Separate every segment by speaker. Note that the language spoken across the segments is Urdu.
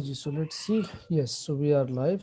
Speaker 1: Okay, ji, so let's see. Yes, so we are live.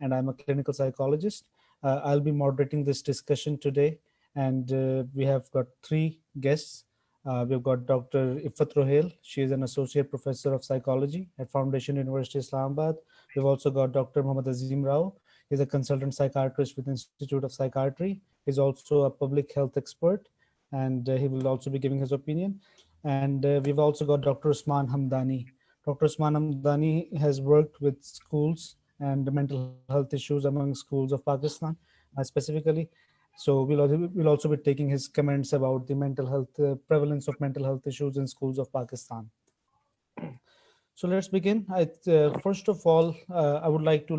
Speaker 1: and I'm a clinical psychologist. I'll be moderating this discussion today and we have got three guests. We've got Dr. Ifat Rohail. She is an associate professor of psychology at Foundation University Islamabad. We've also got Dr. Muhammad Azim Rao. He's a consultant psychiatrist with Institute of Psychiatry. He's also a public health expert and he will also be giving his opinion. And we've also got Dr. Usman Hamdani. Dr. Usman Hamdani has worked with schools and mental health issues among schools of Pakistan specifically. So we'll also be taking his comments about the mental health prevalence of mental health issues in schools of Pakistan. So let's begin. First of all, I would like to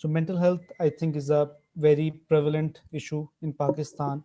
Speaker 1: So mental health, I think, is a very prevalent issue in Pakistan.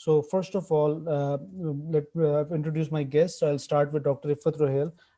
Speaker 1: So first of all, let me introduce my guests. I'll start with Dr. Ifat Rohail.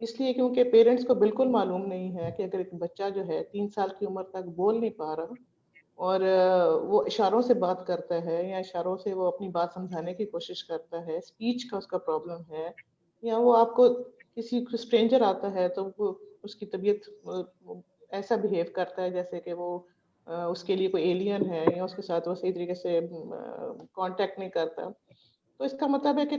Speaker 2: اس لیے کیونکہ پیرنٹس کو بالکل معلوم نہیں ہے کہ اگر ایک بچہ جو ہے 3 سال کی عمر تک بول نہیں پا رہا اور وہ اشاروں سے بات کرتا ہے یا اشاروں سے وہ اپنی بات سمجھانے کی کوشش کرتا ہے، اسپیچ کا اس کا پرابلم ہے، یا وہ آپ کو کسی اسٹرینجر آتا ہے تو وہ اس کی طبیعت ایسا بہیو کرتا ہے جیسے کہ وہ اس کے لیے کوئی ایلین ہے یا اس کے ساتھ وہ صحیح طریقے سے کانٹیکٹ نہیں کرتا، تو اس کا مطلب ہے کہ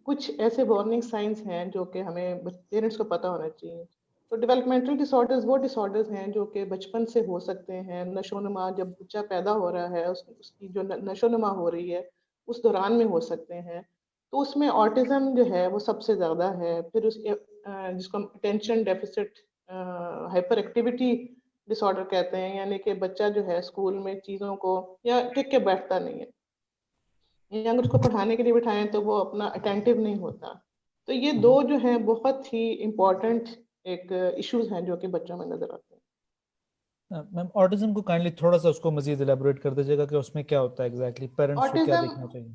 Speaker 2: کچھ ایسے وارننگ سائنس ہیں جو کہ ہمیں پیرنٹس کو پتہ ہونا چاہیے. تو ڈیولپمنٹل ڈس آرڈرز وہ ڈس آرڈرز ہیں جو کہ بچپن سے ہو سکتے ہیں، نشو و نما جب بچہ پیدا ہو رہا ہے اس کی جو نشو و نما ہو رہی ہے اس دوران میں ہو سکتے ہیں. تو اس میں آٹزم جو ہے وہ سب سے زیادہ ہے. پھر اس کے جس کو ہم اٹینشن ڈیفیسٹ ہائپر ایکٹیویٹی ڈس آرڈر کہتے ہیں، یعنی کہ بچہ جو ہے اسکول میں چیزوں کو یا ٹک کے بیٹھتا نہیں ہے، یا اگر اس کو پڑھانے کے لیے بٹھائیں تو وہ اپنا اٹینٹیو نہیں ہوتا. تو یہ دو جو ہیں بہت ہی امپورٹنٹ ایک ایشوز ہیں جو کہ بچوں میں نظر آتے ہیں.
Speaker 1: میم آٹزم کو کائنڈلی تھوڑا سا اس کو مزید ایلیبوریٹ کر دیجیے گا کہ اس میں کیا ہوتا ہے ایگزیکٹلی، پیرنٹس کو کیا دیکھنا چاہیے.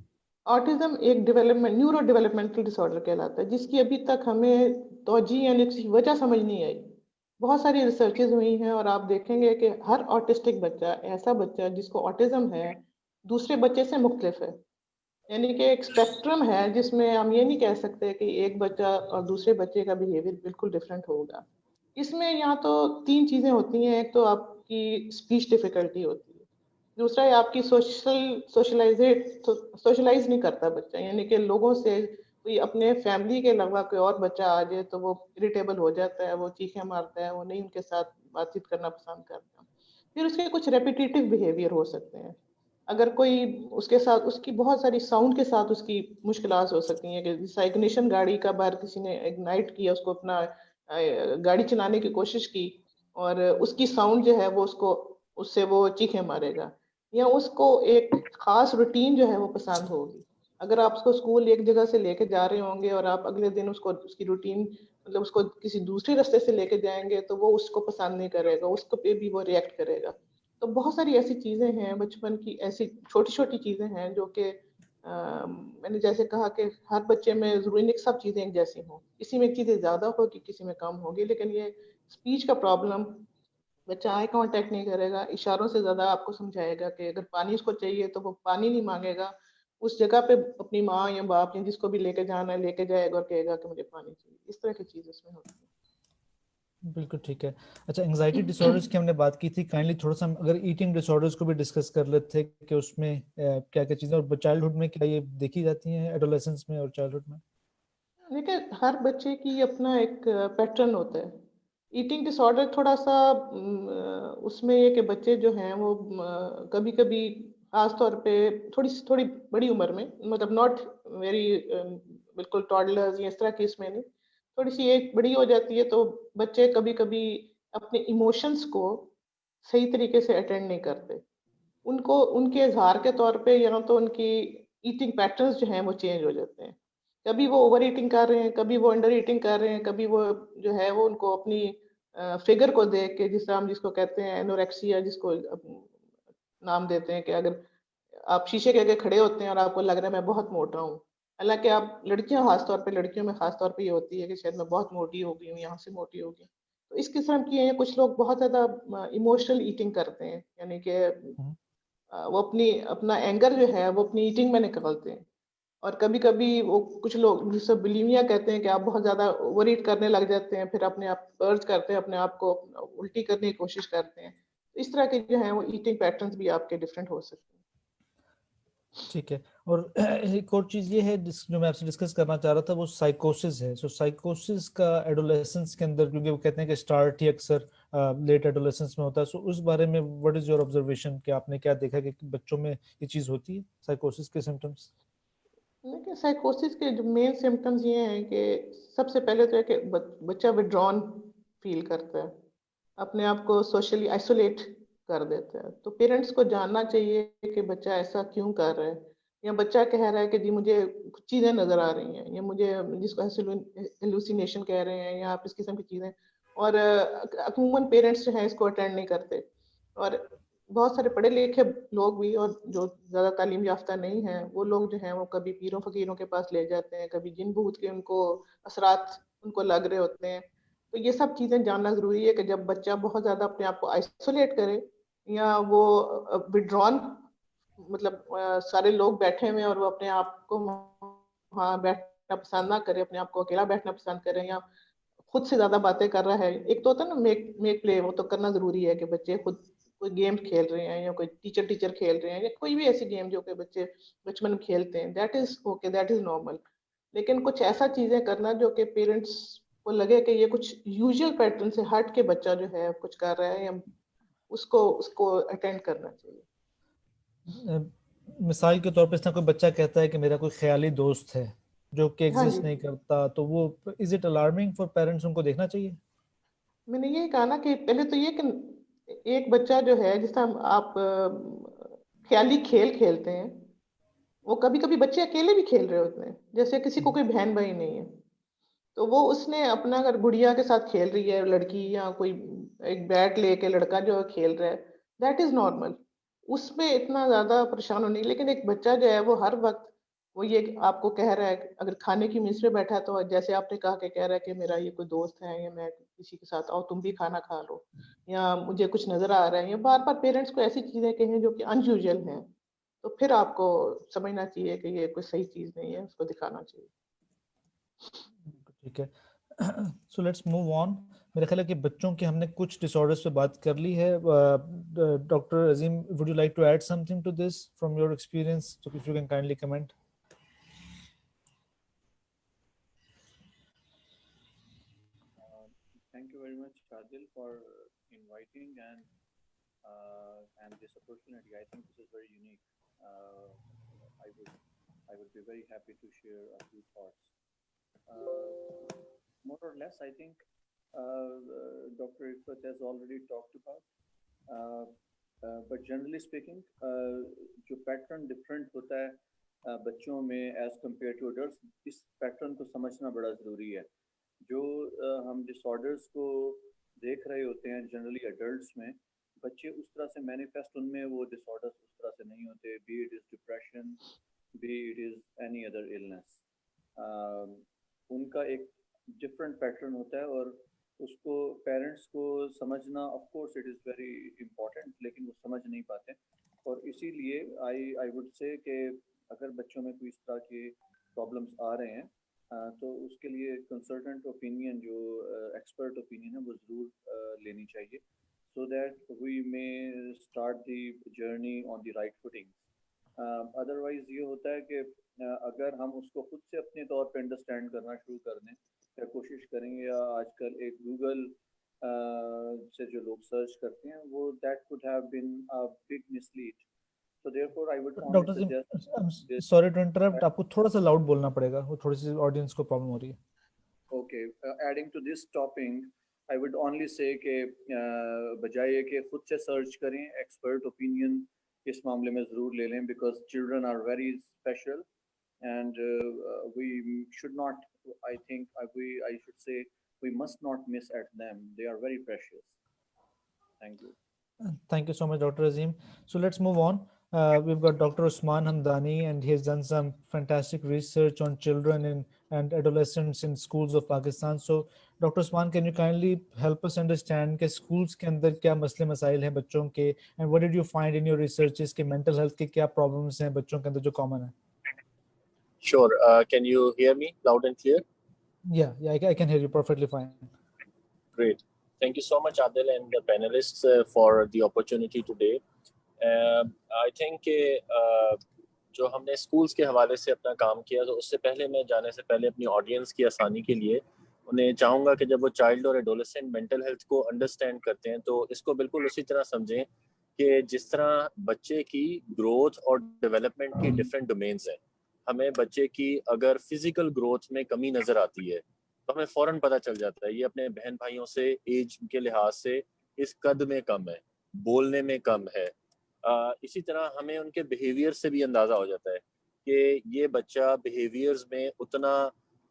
Speaker 2: آٹزم ایک نیورو ڈیولپمنٹل ڈس آرڈر کہلاتا ہے جس کی ابھی تک ہمیں توجہ یعنی کسی وجہ سمجھ نہیں آئی. بہت ساری ریسرچز ہوئی ہیں اور آپ دیکھیں گے کہ ہر آٹسٹک بچہ ایسا بچہ جس کو آٹزم ہے دوسرے بچے سے مختلف ہے. یعنی کہ ایک اسپیکٹرم ہے جس میں ہم یہ نہیں کہہ سکتے کہ ایک بچہ اور دوسرے بچے کا بیہیویئر بالکل ڈفرینٹ ہوگا. اس میں یہاں تو 3 چیزیں ہوتی ہیں. ایک تو آپ کی اسپیچ ڈیفیکلٹی ہوتی ہے، دوسرا ہے آپ کی سوشلائز نہیں کرتا بچہ، یعنی کہ لوگوں سے کوئی اپنے فیملی کے علاوہ کوئی اور بچہ آ جائے تو وہ اریٹیبل ہو جاتا ہے، وہ چیخیں مارتا ہے، وہ نہیں ان کے ساتھ بات چیت کرنا پسند کرتا. پھر اس کے کچھ ریپیٹیٹیو بیہیویئر ہو سکتے ہیں. اگر کوئی اس کے ساتھ اس کی بہت ساری ساؤنڈ کے ساتھ اس کی مشکلات ہو سکتی ہیں کہ جیسا اگنیشن گاڑی کا باہر کسی نے اگنائٹ کیا، اس کو اپنا گاڑی چلانے کی کوشش کی اور اس کی ساؤنڈ جو ہے وہ اس سے وہ چیخیں مارے گا، یا اس کو ایک خاص روٹین جو ہے وہ پسند ہوگی. اگر آپ اس کو اسکول ایک جگہ سے لے کے جا رہے ہوں گے اور آپ اگلے دن اس کی روٹین مطلب اس کو کسی دوسرے راستے سے لے کے جائیں گے تو وہ اس کو پسند نہیں کرے گا، اس کو پہ بھی وہ ریئیکٹ کرے گا. تو بہت ساری ایسی چیزیں ہیں بچپن کی، ایسی چھوٹی چھوٹی چیزیں ہیں جو کہ میں نے جیسے کہا کہ ہر بچے میں ضروری نہیں کہ سب چیزیں ایک جیسی ہوں، کسی میں چیزیں زیادہ ہوگی کسی میں کم ہوگی. لیکن یہ اسپیچ کا پرابلم، بچہ آئی کانٹیکٹ نہیں کرے گا، اشاروں سے زیادہ آپ کو سمجھائے گا کہ اگر پانی اس کو چاہیے تو وہ پانی نہیں مانگے گا، اس جگہ پہ اپنی ماں یا باپ یا جس کو بھی لے کے جانا ہے لے کے جائے گا اور کہے گا کہ مجھے پانی چاہیے. اس طرح کی چیز اس میں ہوتی ہے.
Speaker 1: بالکل ٹھیک ہے. اچھا، انگزائٹی ڈس آرڈرز کی ہم نے بات کی تھی، کائنڈلی تھوڑا سا اگر ایٹنگ ڈس آرڈرز کو بھی ڈسکس کر لیتے تھے کہ اس میں کیا کیا چیزیں، اور چائلڈ ہوڈ میں کیا یہ دیکھی جاتی ہیں، ایڈولیسنس میں اور چائلڈ ہوڈ میں؟
Speaker 2: دیکھیں ہر بچے کی اپنا ایک پیٹرن ہوتا ہے. ایٹنگ ڈس آرڈر تھوڑا سا اس میں یہ کہ بچے جو ہیں وہ کبھی کبھی خاص طور پہ تھوڑی بڑی عمر میں، مطلب ناٹ ویری بالکل ٹاڈلرز یا اس طرح کی، اس میں نہیں، تھوڑی سی ایج بڑی ہو جاتی ہے تو بچے کبھی کبھی اپنے ایموشنز کو صحیح طریقے سے اٹینڈ نہیں کرتے. ان کے اظہار کے طور پہ یا تو ان کی ایٹنگ پیٹرنز جو ہیں وہ چینج ہو جاتے ہیں. کبھی وہ اوور ایٹنگ کر رہے ہیں، کبھی وہ انڈر ایٹنگ کر رہے ہیں، کبھی وہ جو ہے وہ ان کو اپنی فگر کو دیکھ کے، جس طرح ہم جس کو کہتے ہیں اینوریکسیا، جس کو نام دیتے ہیں کہ اگر آپ شیشے کے آگے کھڑے ہوتے ہیں اور آپ کو لگ رہا ہے میں بہت موٹا ہوں، حالانکہ آپ لڑکیوں خاص طور پہ لڑکیوں میں خاص طور پہ یہ ہوتی ہے کہ شاید میں بہت موٹی ہو گئی ہوں، یہاں سے موٹی ہو گئی. تو اس قسم کی ہیں. کچھ لوگ بہت زیادہ ایموشنل ایٹنگ کرتے ہیں، یعنی کہ وہ اپنا اینگر جو ہے وہ اپنی ایٹنگ میں نکالتے ہیں. اور کبھی کبھی وہ کچھ لوگ جس کو بلیمیا کہتے ہیں کہ آپ بہت زیادہ اوور ایٹ کرنے لگ جاتے ہیں، پھر اپنے آپ پرچ کرتے ہیں، اپنے آپ کو الٹی کرنے کی کوشش کرتے ہیں. اس طرح کے جو ہیں وہ ایٹنگ پیٹرنز بھی آپ کے ڈفرینٹ ہو سکتے ہیں.
Speaker 1: ٹھیک ہے. اور ایک اور چیز یہ ہے جو میں آپ سے ڈسکس کرنا چاہ رہا تھا، وہ سائیکوسس ہے. سو سائیکوسس کا ایڈولیسنس کے اندر، کیونکہ وہ کہتے ہیں کہ اسٹارٹ ہی اکثر لیٹ ایڈولیسنس میں ہوتا ہے، سو اس بارے میں واٹ از یور آبزرویشن کہ آپ نے کیا دیکھا کہ بچوں میں یہ چیز ہوتی ہے، سائیکوسس کے سمٹمس؟
Speaker 2: لیکن سائیکوسس کے جو مین سمٹمز یہ ہیں کہ سب سے پہلے تو ہے کہ بچہ وڈران فیل کرتا ہے، اپنے آپ کو سوشلی آئسولیٹ کر دیتا ہے. تو پیرنٹس کو جاننا چاہیے کہ بچہ ایسا کیوں کر رہا ہے، یا بچہ کہہ رہا ہے کہ جی مجھے کچھ چیزیں نظر آ رہی ہیں، یا مجھے جس کو ہیلوسینیشن کہہ رہے ہیں، یا آپ اس قسم کی چیزیں. اور عموماً پیرنٹس جو ہیں اس کو اٹینڈ نہیں کرتے. اور بہت سارے پڑھے لکھے لوگ بھی اور جو زیادہ تعلیم یافتہ نہیں ہیں وہ لوگ جو ہیں وہ کبھی پیروں فقیروں کے پاس لے جاتے ہیں، کبھی جن بھوت کے ان کو اثرات ان کو لگ رہے ہوتے ہیں. تو یہ سب چیزیں جاننا ضروری ہے کہ جب بچہ بہت زیادہ اپنے آپ کو آئسولیٹ کرے یا وہ وڈران، مطلب سارے لوگ بیٹھے ہوئے اور وہ اپنے آپ کو وہاں بیٹھنا پسند نہ کرے، اپنے آپ کو اکیلا بیٹھنا پسند کرے یا خود سے زیادہ باتیں کر رہا ہے. ایک تو ہوتا ہے نا میک پلے، وہ تو کرنا ضروری ہے کہ بچے خود کوئی گیم کھیل رہے ہیں یا کوئی ٹیچر کھیل رہے ہیں یا کوئی بھی ایسی گیم جو کہ بچے بچپن میں کھیلتے ہیں، that is okay, that is normal. لیکن کچھ ایسا چیزیں کرنا جو کہ پیرنٹس کو لگے کہ یہ کچھ یوزول پیٹرن سے ہٹ کے بچہ جو ہے کچھ کر رہا ہے، یا اس کو اٹینڈ کرنا چاہیے.
Speaker 1: مثال کے طور پہ اس طرح کوئی بچہ کہتا ہے کہ میرا کوئی خیالی دوست ہے جو کہ
Speaker 2: ہاں جی،
Speaker 1: ایگزسٹ نہیں کرتا، تو وہ is it alarming for parents, ان کو دیکھنا چاہیے؟
Speaker 2: میں نے یہ کہا نا کہ پہلے تو یہ کہ ایک بچہ جو ہے جس طرح آپ خیالی کھیل کھیلتے ہیں، وہ کبھی کبھی بچے اکیلے بھی کھیل رہے ہوتے ہیں، جیسے کسی کو کوئی بہن بھائی نہیں ہے تو وہ اس نے اپنا اگر گڑیا کے ساتھ کھیل رہی ہے لڑکی، یا کوئی ایک بیٹ لے کے لڑکا جو کھیل رہا ہے، دیٹ از نارمل. اس میں اتنا زیادہ پریشان ہونے. لیکن ایک بچہ جو ہے وہ ہر وقت وہ یہ آپ کو کہہ رہا ہے کہ اگر کھانے کی میز پہ بیٹھا ہے تو جیسے آپ نے کہا کہ کہہ رہا ہے کہ میرا یہ کوئی دوست ہے یا میں کسی کے ساتھ آؤ تم بھی کھانا کھا لو، یا مجھے کچھ نظر آ رہا ہے، یا بار بار پیرنٹس کو ایسی چیزیں کہیں جو کہ ان یوزل ہیں، تو پھر آپ کو سمجھنا چاہیے کہ یہ کوئی صحیح چیز نہیں ہے، اس کو دکھانا چاہیے.
Speaker 1: ٹھیک ہے. So let's move on. میرا خیال ہے کہ بچوں کے ہم نے کچھ ڈس آرڈرس پہ بات کر لی ہے. Doctor Azeem, would you like to add something to this from your experience? If you can kindly comment.
Speaker 3: Thank you very much, Adil, for inviting and this opportunity. I think this is very unique. I would be very happy to share a few thoughts. More or less, I think Dr. Ifat has already talked about. But generally speaking, جو پیٹرن ڈفرینٹ ہوتا ہے بچوں میں ایز کمپیئر ٹو ایڈلٹس، اس پیٹرن کو سمجھنا بڑا ضروری ہے. جو ہم ڈس آرڈرس کو دیکھ رہے ہوتے ہیں جنرلی ایڈلٹس میں، بچے اس طرح سے مینیفیسٹ ان میں وہ ڈس آرڈرس اس طرح سے نہیں ہوتے، be it is depression, be it is any other illness. ان کا ایک ڈفرینٹ پیٹرن ہوتا ہے اور اس کو پیرنٹس کو سمجھنا of course it is very important, لیکن وہ سمجھ نہیں پاتے. اور اسی لیے آئی وڈ سے کہ اگر بچوں میں کوئی اس طرح کے پرابلمس آ رہے ہیں تو اس کے لیے کنسلٹنٹ اوپینین جو ایکسپرٹ اوپینین ہے وہ ضرور لینی چاہیے، so that we may start the journey on the right footing. Otherwise یہ ہوتا ہے کہ اگر ہم اس کو خود سے اپنے طور پہ انڈرسٹینڈ کرنا شروع کر دیں یا کوشش کریں گے، یا آج کل ایک گوگل سے جو لوگ سرچ کرتے ہیں وہ that could have been a big mislead. So therefore I would only
Speaker 1: doctor
Speaker 3: suggest this.
Speaker 1: Sorry to interrupt, آپ کو تھوڑا سا لاؤڈ بولنا پڑے گا، وہ تھوڑی سی آڈینس کو پرابلم ہو رہی ہے.
Speaker 3: Okay, adding to this topic, I would only say کہ بجائے کہ خود سے سرچ کریں، ایکسپرٹ اوپینین اس معاملے میں ضرور لے لیں، because children are very special and we should not, I think I should say we must not miss at them. They are very precious. Thank you.
Speaker 1: Thank you so much, Dr. Azim. So let's move on. We've got Dr. Usman Hamdani, and he has done some fantastic research on children and adolescents in schools of Pakistan. So, Dr. Usman, can you kindly help us understand کہ schools کے اندر کیا مسئلے مسائل ہیں بچوں کے, and what did you find in your researches کہ mental health کے کیا problems ہیں بچوں کے اندر جو common ہیں؟
Speaker 4: Sure. Can you hear me loud and clear?
Speaker 1: Yeah, I can hear you perfectly fine.
Speaker 4: Great. Thank you so much, Adil, and the panelists for the opportunity today. I think کہ جو ہم نے schools کے حوالے سے اپنا کام کیا، تو اس سے پہلے میں جانے سے پہلے اپنی آڈینس کی آسانی کے لیے انہیں چاہوں گا کہ جب وہ چائلڈ اور ایڈولسنٹ مینٹل ہیلتھ کو انڈرسٹینڈ کرتے ہیں تو اس کو بالکل اسی طرح سمجھیں کہ جس طرح بچے کی گروتھ اور ڈیولپمنٹ کی ڈفرینٹ ڈومینز ہیں. ہمیں بچے کی اگر فزیکل گروتھ میں کمی نظر آتی ہے تو ہمیں فوراً پتہ چل جاتا ہے یہ اپنے بہن بھائیوں سے ایج کے لحاظ سے اس قد میں کم ہے، بولنے میں کم ہے. اسی طرح ہمیں ان کے بیہیویئر سے بھی اندازہ ہو جاتا ہے کہ یہ بچہ بیہیویئرز میں اتنا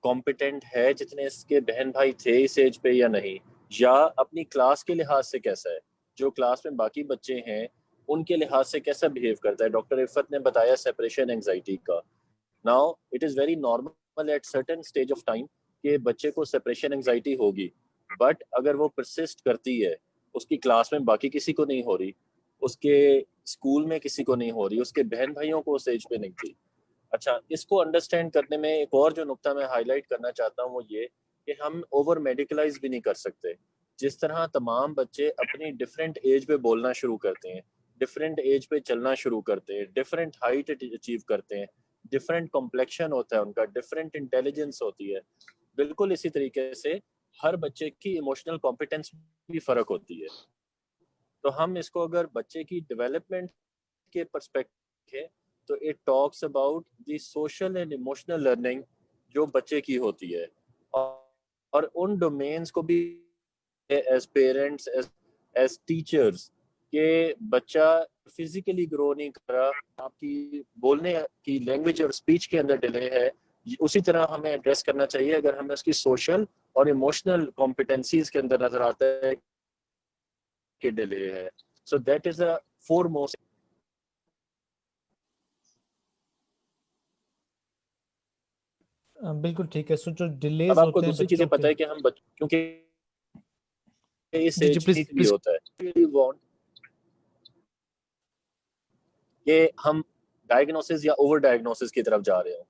Speaker 4: کمپیٹنٹ ہے جتنے اس کے بہن بھائی تھے اس ایج پہ یا نہیں، یا اپنی کلاس کے لحاظ سے کیسا ہے، جو کلاس میں باقی بچے ہیں ان کے لحاظ سے کیسا بیہیو کرتا ہے. ڈاکٹر عفت نے بتایا سیپریشن اینگزائٹی کا. Now, it is very normal at certain stage of time کہ بچے کو سپریشن انگزائٹی ہوگی, بٹ اگر وہ پرسسٹ کرتی ہے, اس کی کلاس میں باقی کسی کو نہیں ہو رہی, اس کے اسکول میں کسی کو نہیں ہو رہی, اس کے بہن بھائیوں کو اس ایج پہ نہیں تھی. اچھا, اس کو انڈرسٹینڈ کرنے میں ایک اور جو نقطہ میں ہائی لائٹ کرنا چاہتا ہوں وہ یہ کہ ہم اوور میڈیکلائز بھی نہیں کر سکتے. جس طرح تمام بچے اپنی ڈفرینٹ ایج پہ بولنا شروع کرتے ہیں, ڈفرینٹ ایج پہ چلنا شروع کرتے ہیں, ڈفرینٹ ہائٹ اچیو کرتے ہیں, ڈفرینٹ کمپلیکشن ہوتا ہے ان کا, ڈفرینٹ انٹیلیجنس ہوتی ہے, بالکل اسی طریقے سے ہر بچے کی ایموشنل کمپیٹنس بھی فرق ہوتی ہے. تو ہم اس کو اگر بچے کی ڈیولپمنٹ کے پرسپیکٹو ہے تو it talks about the social and emotional learning جو بچے کی ہوتی ہے, اور ان ڈومینس کو بھی ایز پیرنٹس ایز ٹیچرز کہ بچہ فزیکلی گرو نہیں کر رہا, آپ کی بولنے کی لینگویج اور اسپیچ کے اندر ڈیلے ہے, اسی طرح ہمیں ایڈریس کرنا چاہیے اگر ہمیں اس کی سوشل اور ایموشنل کمپیٹنسیز کے اندر نظر آتا ہے کہ ڈیلے ہے. So that is a foremost.
Speaker 1: بالکل ٹھیک ہے. سو جو ڈیلیز
Speaker 4: اب آپ کو
Speaker 1: ہوتے ہیں
Speaker 4: دوسری چیزیں
Speaker 1: بچوں
Speaker 4: پتہ
Speaker 1: کے,
Speaker 4: ہے کہ ہم کیونکہ اس
Speaker 1: جی جی
Speaker 4: ایج
Speaker 1: پلیز
Speaker 4: بھی ہوتا ہے کہ ہم ڈائگنوسس یا اوور ڈائگنوسس کی طرف جا رہے ہوں.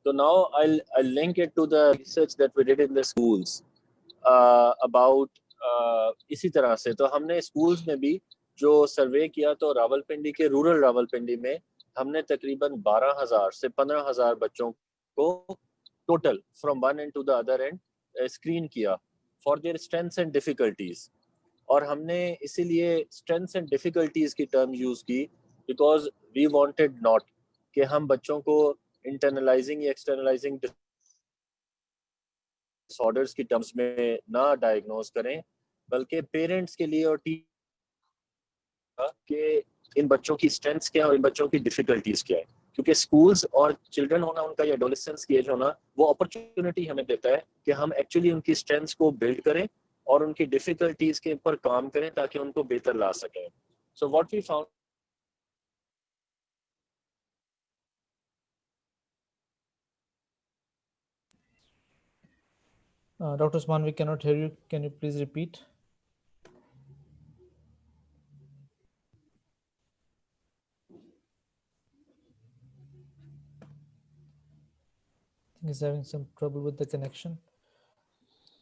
Speaker 4: تو now I'll link it to the research that we did in the schools about اسی طرح سے. تو ہم نے اسکولز میں بھی جو سروے کیا تو راولپنڈی کے رورل راولپنڈی میں ہم نے تقریباً 12,000 سے 15,000 بچوں کو total from one end to the other end screen کیا for their strengths and difficulties. اور ہم نے اسی لیے اسٹرینتھس اینڈ ڈیفیکلٹیز کی ٹرم یوز کی بیکاز وی وانٹیڈ ناٹ کہ ہم بچوں کو انٹرنلائزنگ یا ایکسٹرنلائزنگ ڈس آرڈرز کی ٹرمز میں نہ ڈائگنوز کریں, بلکہ پیرنٹس کے لیے اور کہ ان بچوں کی اسٹرینتھس کیا اور ان بچوں کی ڈیفیکلٹیز کیا ہے. کیونکہ اسکولز اور چلڈرن ہونا ان کا یا ایڈولسنس کی ایج ہونا وہ اپرچونٹی ہمیں دیتا ہے کہ ہم ایکچولی ان کی اسٹرینتھس کو بلڈ کریں اور ان کی ڈیفیکلٹیز کے اوپر کام کریں تاکہ ان کو بہتر لا سکیں. So what we found
Speaker 1: Dr. Usman, we cannot hear you. Can you please repeat? I think he's having some trouble with the connection.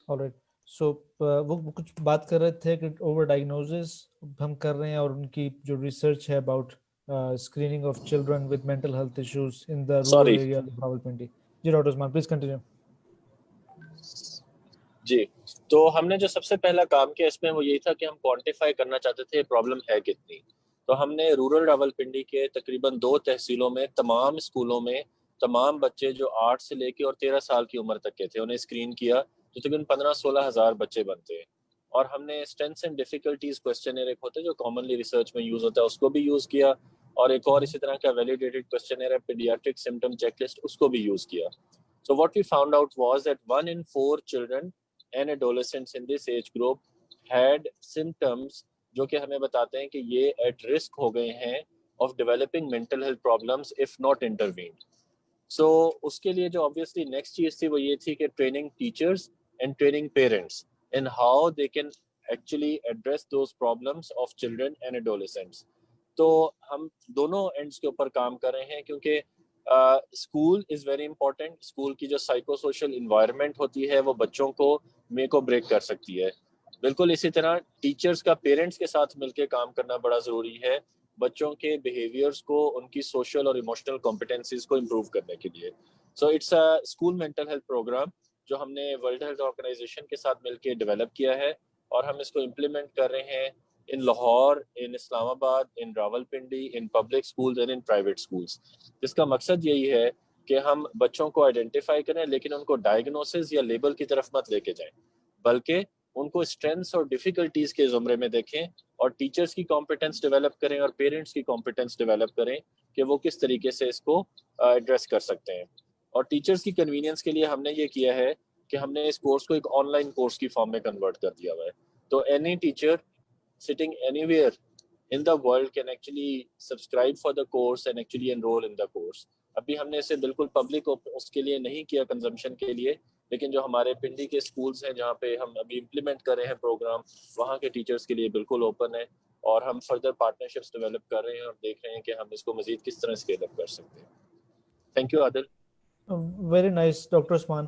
Speaker 1: All right. So وہ کچھ بات کر رہے تھے کہ اوور ڈائگنوزز ہم کر رہے ہیں اور ان کی جو ریسرچ ہے about screening of children with mental health issues in the rural area of Rawalpindi. جی ڈاکٹر عثمان پلیز کنٹینیو.
Speaker 4: جی, تو ہم نے جو سب سے پہلا کام کیا اس میں وہ یہی تھا کہ ہم کوانٹیفائی کرنا چاہتے تھے پرابلم ہے کتنی. تو ہم نے رورل راولپنڈی کے تقریباً 2 تحصیلوں میں تمام اسکولوں میں تمام بچے جو 8 سے لے کے اور 13 سال کی عمر تک کے تھے انہیں اسکرین کیا, جو تقریباً 15-16 ہزار بچے بنتے ہیں. اور ہم نے اسٹرینتھس اینڈ ڈیفیکلٹیز کوسچنر ایک ہوتا ہے جو کامنلی ریسرچ میں یوز ہوتا ہے اس کو بھی یوز کیا, اور ایک اور اسی طرح کا ویلیڈیٹڈ کوسچنر ہے پیڈیاٹرک سمٹم چیک لسٹ, اس کو بھی یوز کیا. So what we found out was that 1 in 4 children and adolescents in this age group had symptoms جو کہ ہمیں بتاتے ہیں کہ یہ at risk ہو گئے ہیں of developing mental health problems if not intervened. So اس کے لیے جو obviously next چیز تھی وہ یہ تھی کہ training teachers and training parents in how they can actually address those problems of children and adolescents. تو ہم دونوں اینڈس کے اوپر کام کر رہے ہیں کیونکہ school is very important. School کی جو سائیکو سوشل انوائرمنٹ ہوتی ہے وہ بچوں کو میک و بریک کر سکتی ہے. بالکل اسی طرح ٹیچرز کا پیرنٹس کے ساتھ مل کے کام کرنا بڑا ضروری ہے بچوں کے بیہیویئرس کو, ان کی سوشل اور ایموشنل کمپیٹنسیز کو امپروو کرنے کے لیے. So it's a school mental health programme جو ہم نے ورلڈ ہیلتھ آرگنائزیشن کے ساتھ مل کے ڈیولپ کیا ہے, اور ہم اس کو امپلیمنٹ کر رہے ہیں in Lahore, in Islam Abad, in Rawalpindi, in public schools and in private schools. جس کا مقصد یہی ہے کہ ہم بچوں کو آئیڈینٹیفائی کریں لیکن ان کو ڈائگنوسس یا لیبل کی طرف مت لے کے جائیں, بلکہ ان کو اسٹرینتھس اور ڈیفیکلٹیز کے زمرے میں دیکھیں اور ٹیچرز کی کمپیٹنس ڈیولپ کریں اور پیرنٹس کی کمپیٹنس ڈیولپ کریں کہ وہ کس طریقے سے اس کو ایڈریس کر سکتے ہیں. اور ٹیچرز کی کنوینئنس کے لیے ہم نے یہ کیا ہے کہ ہم نے اس کورس کو ایک آن لائن کورس کی فارم میں کنورٹ کر دیا ہوا ہے. تو any teacher sitting anywhere in the world can actually subscribe for the course and actually enroll in the course. ابھی ہم نے اسے بالکل پبلک اس کے لیے نہیں کیا کنزمپشن کے لیے, لیکن جو ہمارے پنڈی کے اسکولس ہیں جہاں پہ ہم ابھی امپلیمنٹ کر رہے ہیں پروگرام, وہاں کے ٹیچرس کے لیے بالکل اوپن ہے, اور ہم فردر پارٹنرشپس ڈیولپ کر رہے ہیں اور دیکھ رہے ہیں کہ ہم اس کو مزید کس طرح اسکیل اپ کر سکتے ہیں. Thank you Adil.
Speaker 1: Very nice doctor Usman.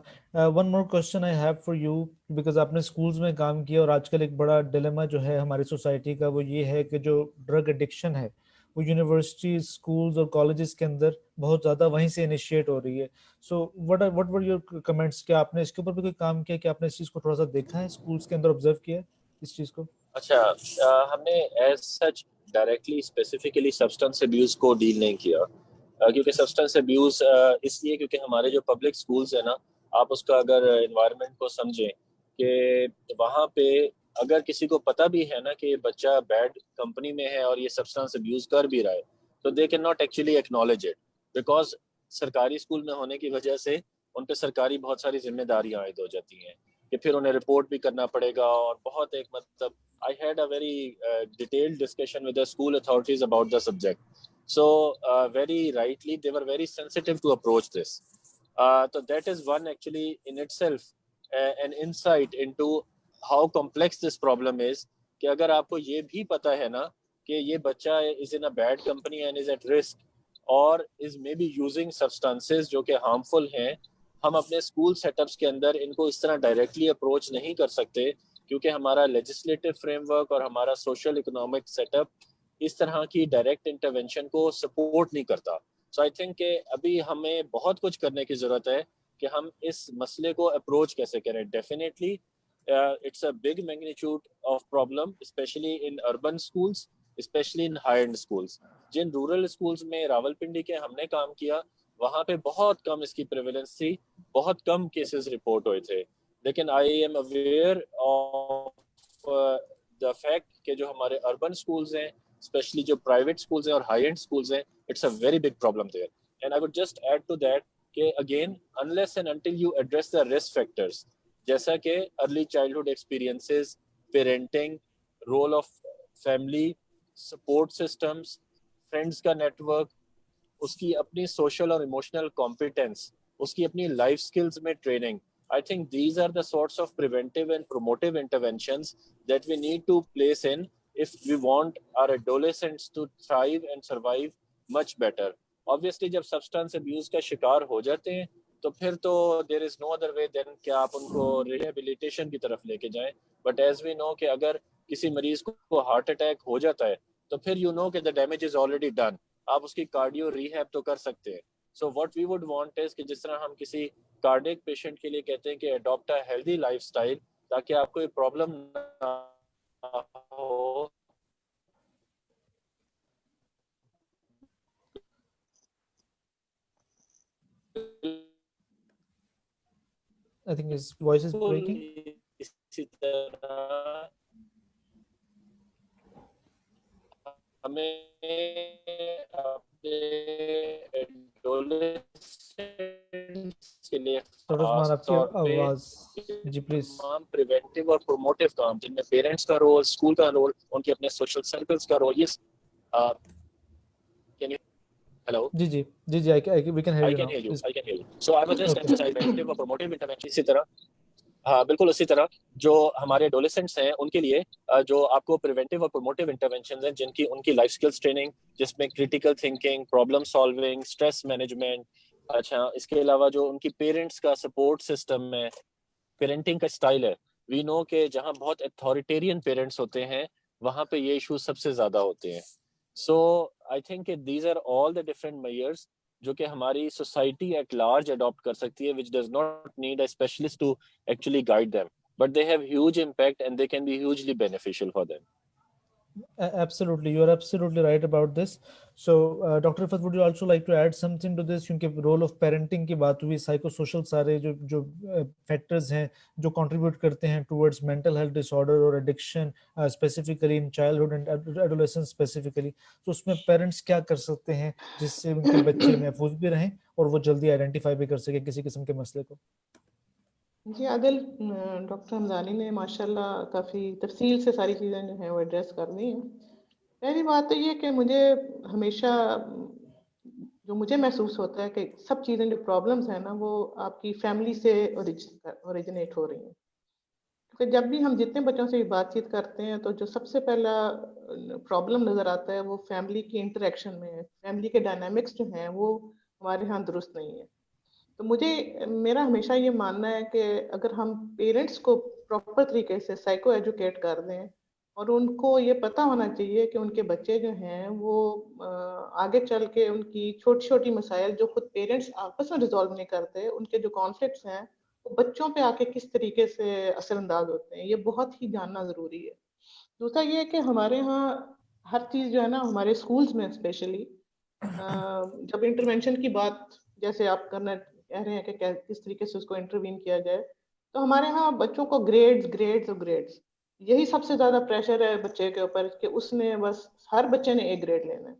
Speaker 1: One more question I have for you, because آپ نے اسکولز میں کام کیا اور آج کل ایک بڑا ڈیلیما جو ہے ہماری سوسائٹی کا وہ یہ ہے کہ جو ڈرگ ایڈکشن ہے وہ یونیورسٹیز, اسکولز اور کالجز کے اندر بہت زیادہ وہیں سے انیشیٹ ہو رہی ہے. So what were your comments, کیا آپ نے اس کے اوپر بھی کوئی کام کیا, کہ آپ نے اس چیز کو تھوڑا سا دیکھا ہے اسکولز کے اندر, آبزرو کیا ہے اس چیز کو؟
Speaker 4: اچھا, ہم نے as such directly specifically substance abuse کو ڈیل نہیں کیا, کیونکہ سبسٹنس ابیوز اس لیے کیونکہ ہمارے جو پبلک اسکولز ہیں نا, آپ اس کا اگر انوائرمنٹ کو سمجھیں کہ وہاں پہ اگر کسی کو پتہ بھی ہے نا کہ یہ بچہ بیڈ کمپنی میں ہے اور یہ سبسٹنس ابیوز کر بھی رہا ہے, تو they can not actually acknowledge it, because سرکاری اسکول میں ہونے کی وجہ سے ان پہ سرکاری بہت ساری ذمہ داریاں عائد ہو جاتی ہیں کہ پھر انہیں رپورٹ بھی کرنا پڑے گا, اور بہت ایک مطلب I had a very detailed discussion with the school authorities about the subject. So very rightly, they were very sensitive to approach this. So that is one actually in itself an insight into how complex this problem is. کہ اگر آپ کو یہ بھی پتہ ہے نا کہ یہ بچہ is in a bad company and is at risk or is maybe using substances جو کہ harmful ہیں, ہم اپنے اسکول سیٹ اپس کے اندر ان کو اس طرح ڈائریکٹلی اپروچ نہیں کر سکتے, کیونکہ ہمارا لیجسلیٹو فریم ورک اور ہمارا سوشل اکنامک سیٹ اپ اس طرح کی ڈائریکٹ انٹرونشن کو سپورٹ نہیں کرتا. سو آئی تھنک کہ ابھی ہمیں بہت کچھ کرنے کی ضرورت ہے کہ ہم اس مسئلے کو اپروچ کیسے کریں. Definitely it's a big magnitude of problem, especially in urban schools, especially in high end schools. جن رورل اسکولس میں راول پنڈی کے ہم نے کام کیا, وہاں پہ بہت کم اس کی پریویلنس تھی, بہت کم کیسز رپورٹ ہوئے تھے. لیکن I'm aware of the fact کہ جو ہمارے اربن اسکولز ہیں, اسپیشلی جو پرائیویٹ اسکولز ہیں اور ہائی اینڈ اسکولز ہیں, it's a very big problem there. And I would just add to that کہ again unless and until you address the risk factors, جیسا کہ early childhood experiences, parenting, role of family, support systems, friends کا نیٹ ورک, اس کی اپنی سوشل اور ایموشنل کمپیٹنس, اس کی اپنی لائف اسکلز میں training, I think these are the sorts of preventive and promotive interventions that we need to place in if we want our adolescents to thrive and survive much better. Obviously, جب substance abuse کا شکار ہو جاتے ہیں تو پھر تو there is no other way than کہ آپ ان کو rehabilitation کی طرف لے کے جائیں. But as we know کہ اگر کسی مریض کو ہارٹ اٹیک ہو جاتا ہے تو پھر you know کہ the damage is already done. آپ اس کی کارڈیو ریہیب تو کر سکتے ہیں. So what we would want is کہ جس طرح ہم کسی کارڈیک پیشنٹ کے لیے کہتے ہیں کہ adapt a healthy lifestyle تاکہ آپ کو یہ پرابلم نہ ہو.
Speaker 1: I think his voice is breaking.
Speaker 4: اسی طرح ہمیں اپنے کے لیے خاص طور پہ تمام پریونٹیو اور پروموٹیو کام جن میں پیرنٹس کا رول, اسکول کا رول, ان کے اپنے سوشل سرکلز کا رول. Hello.
Speaker 1: جی we can hear you.
Speaker 4: I can hear you. So I was just emphasizing preventive or promotive intervention. اسی طرح ہاں بالکل اسی طرح جو ہمارے ایڈولیسنٹس ہیں ان کے لیے جو آپ کو پریونٹیو اور پروموٹیو انٹرونشنز ہیں جن کی ان کی لائف اسکلس ٹریننگ, جس میں critical thinking, problem solving, stress management, اچھا اس کے علاوہ جو ان کی پیرنٹس کا سپورٹ سسٹم ہے, پیرنٹنگ کا اسٹائل ہے. وی نو کہ جہاں بہت اتھارٹیرین پیرنٹس ہوتے ہیں وہاں پہ یہ ایشوز سب سے زیادہ ہوتے ہیں. So I think these are all the different measures جو کہ ہماری سوسائٹی ایٹ لارج اڈاپٹ کر سکتی ہے, which does not need a specialist to actually guide them, but they have huge impact and they can be hugely beneficial for them.
Speaker 1: Absolutely, you are absolutely right about this. So Dr. Rifat, would you also like to add something to this? کیونکہ role of parenting کی بات ہوئی, psychosocial سارے جو factors ہیں جو contribute کرتے ہیں towards mental health disorder or addiction, specifically in childhood and adolescence specifically. So اس میں parents کیا کر سکتے ہیں جس سے ان کے بچے محفوظ بھی رہیں اور وہ جلدی identify بھی کر سکیں کسی قسم کے مسئلے کو؟
Speaker 2: جی عادل, ڈاکٹر حمدانی نے ماشاءاللہ کافی تفصیل سے ساری چیزیں جو ہیں وہ ایڈریس کر دی ہیں. پہلی بات تو یہ کہ مجھے ہمیشہ جو مجھے محسوس ہوتا ہے کہ سب چیزیں جو پرابلمس ہیں نا وہ آپ کی فیملی سے اوریجنیٹ ہو رہی ہیں. کیونکہ جب بھی ہم جتنے بچوں سے بات چیت کرتے ہیں تو جو سب سے پہلا پرابلم نظر آتا ہے وہ فیملی کی انٹریکشن میں ہے. فیملی کے ڈائنامکس جو ہیں وہ ہمارے ہاں درست نہیں ہے. تو میرا ہمیشہ یہ ماننا ہے کہ اگر ہم پیرنٹس کو پراپر طریقے سے سائیکو ایجوکیٹ کر دیں اور ان کو یہ پتا ہونا چاہیے کہ ان کے بچے جو ہیں وہ آگے چل کے ان کی چھوٹی چھوٹی مسائل جو خود پیرنٹس آپس میں ریزالو نہیں کرتے, ان کے جو کانفلکٹس ہیں وہ بچوں پہ آ کے کس طریقے سے اثر انداز ہوتے ہیں, یہ بہت ہی جاننا ضروری ہے. دوسرا یہ ہے کہ ہمارے ہاں ہر چیز جو ہے نا ہمارے اسکولس میں اسپیشلی جب انٹرونشن کی بات جیسے آپ کہہ رہے ہیں کہ کس طریقے سے اس کو انٹروین کیا جائے, تو ہمارے ہاں بچوں کو گریڈز یہی سب سے زیادہ پریشر ہے بچے کے اوپر کہ اس نے بس ہر بچے نے اے گریڈ لینا ہے.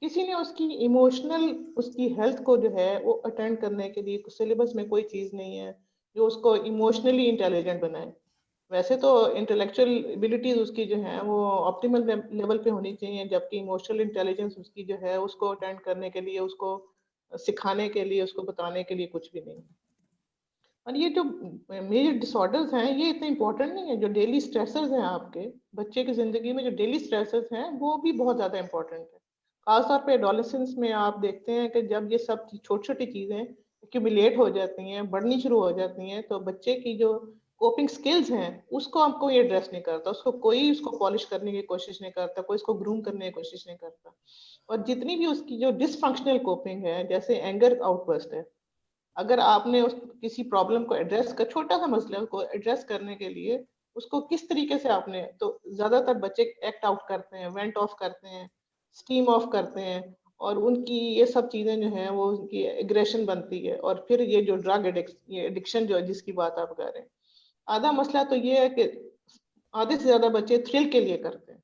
Speaker 2: کسی نے اس کی ایموشنل اس کی ہیلتھ کو جو ہے وہ اٹینڈ کرنے کے لیے سلیبس میں کوئی چیز نہیں ہے جو اس کو ایموشنلی انٹیلیجنٹ بنائے. ویسے تو انٹلیکچوئل ایبلٹیز اس کی جو ہیں وہ آپٹیمل لیول پہ ہونی چاہیے, جبکہ ایموشنل انٹیلیجنس اس کی جو ہے اس کو اٹینڈ کرنے کے لیے, اس کو سکھانے کے لیے, اس کو بتانے کے لیے کچھ بھی نہیں. اور یہ جو میجر ڈس آرڈرز ہیں یہ اتنے امپورٹنٹ نہیں ہے. جو ڈیلی اسٹریسرز ہیں آپ کے بچے کی زندگی میں, جو ڈیلی اسٹریسرز ہیں وہ بھی بہت زیادہ امپورٹنٹ ہے. خاص طور پہ ایڈولسنس میں آپ دیکھتے ہیں کہ جب یہ سب چھوٹی چھوٹی چیزیں ایکومولیٹ ہو جاتی ہیں, بڑھنی شروع ہو جاتی ہیں, تو بچے کی جو کوپنگ سکلز ہیں اس کو آپ کوئی ایڈریس نہیں کرتا, اس کو کوئی اس کو پالش کرنے کی کوشش نہیں کرتا, کوئی اس کو گروم کرنے کی کوشش نہیں کرتا. اور جتنی بھی اس کی جو ڈس فنکشنل کوپنگ ہے, جیسے اینگر آؤٹ برسٹ ہے, اگر آپ نے کسی پرابلم کو ایڈریس کر, چھوٹا سا مسئلہ کو ایڈریس کرنے کے لیے اس کو کس طریقے سے آپ نے, تو زیادہ تر بچے ایکٹ آؤٹ کرتے ہیں, وینٹ آف کرتے ہیں, اسٹیم آف کرتے ہیں, اور ان کی یہ سب چیزیں جو ہیں وہ ان کی ایگریشن بنتی ہے. اور پھر یہ جو ڈرگ ایڈکشن جو ہے جس کی بات آپ کر رہے ہیں, آدھا مسئلہ تو یہ ہے کہ آدھے سے زیادہ بچے تھرل کے لیے کرتے ہیں.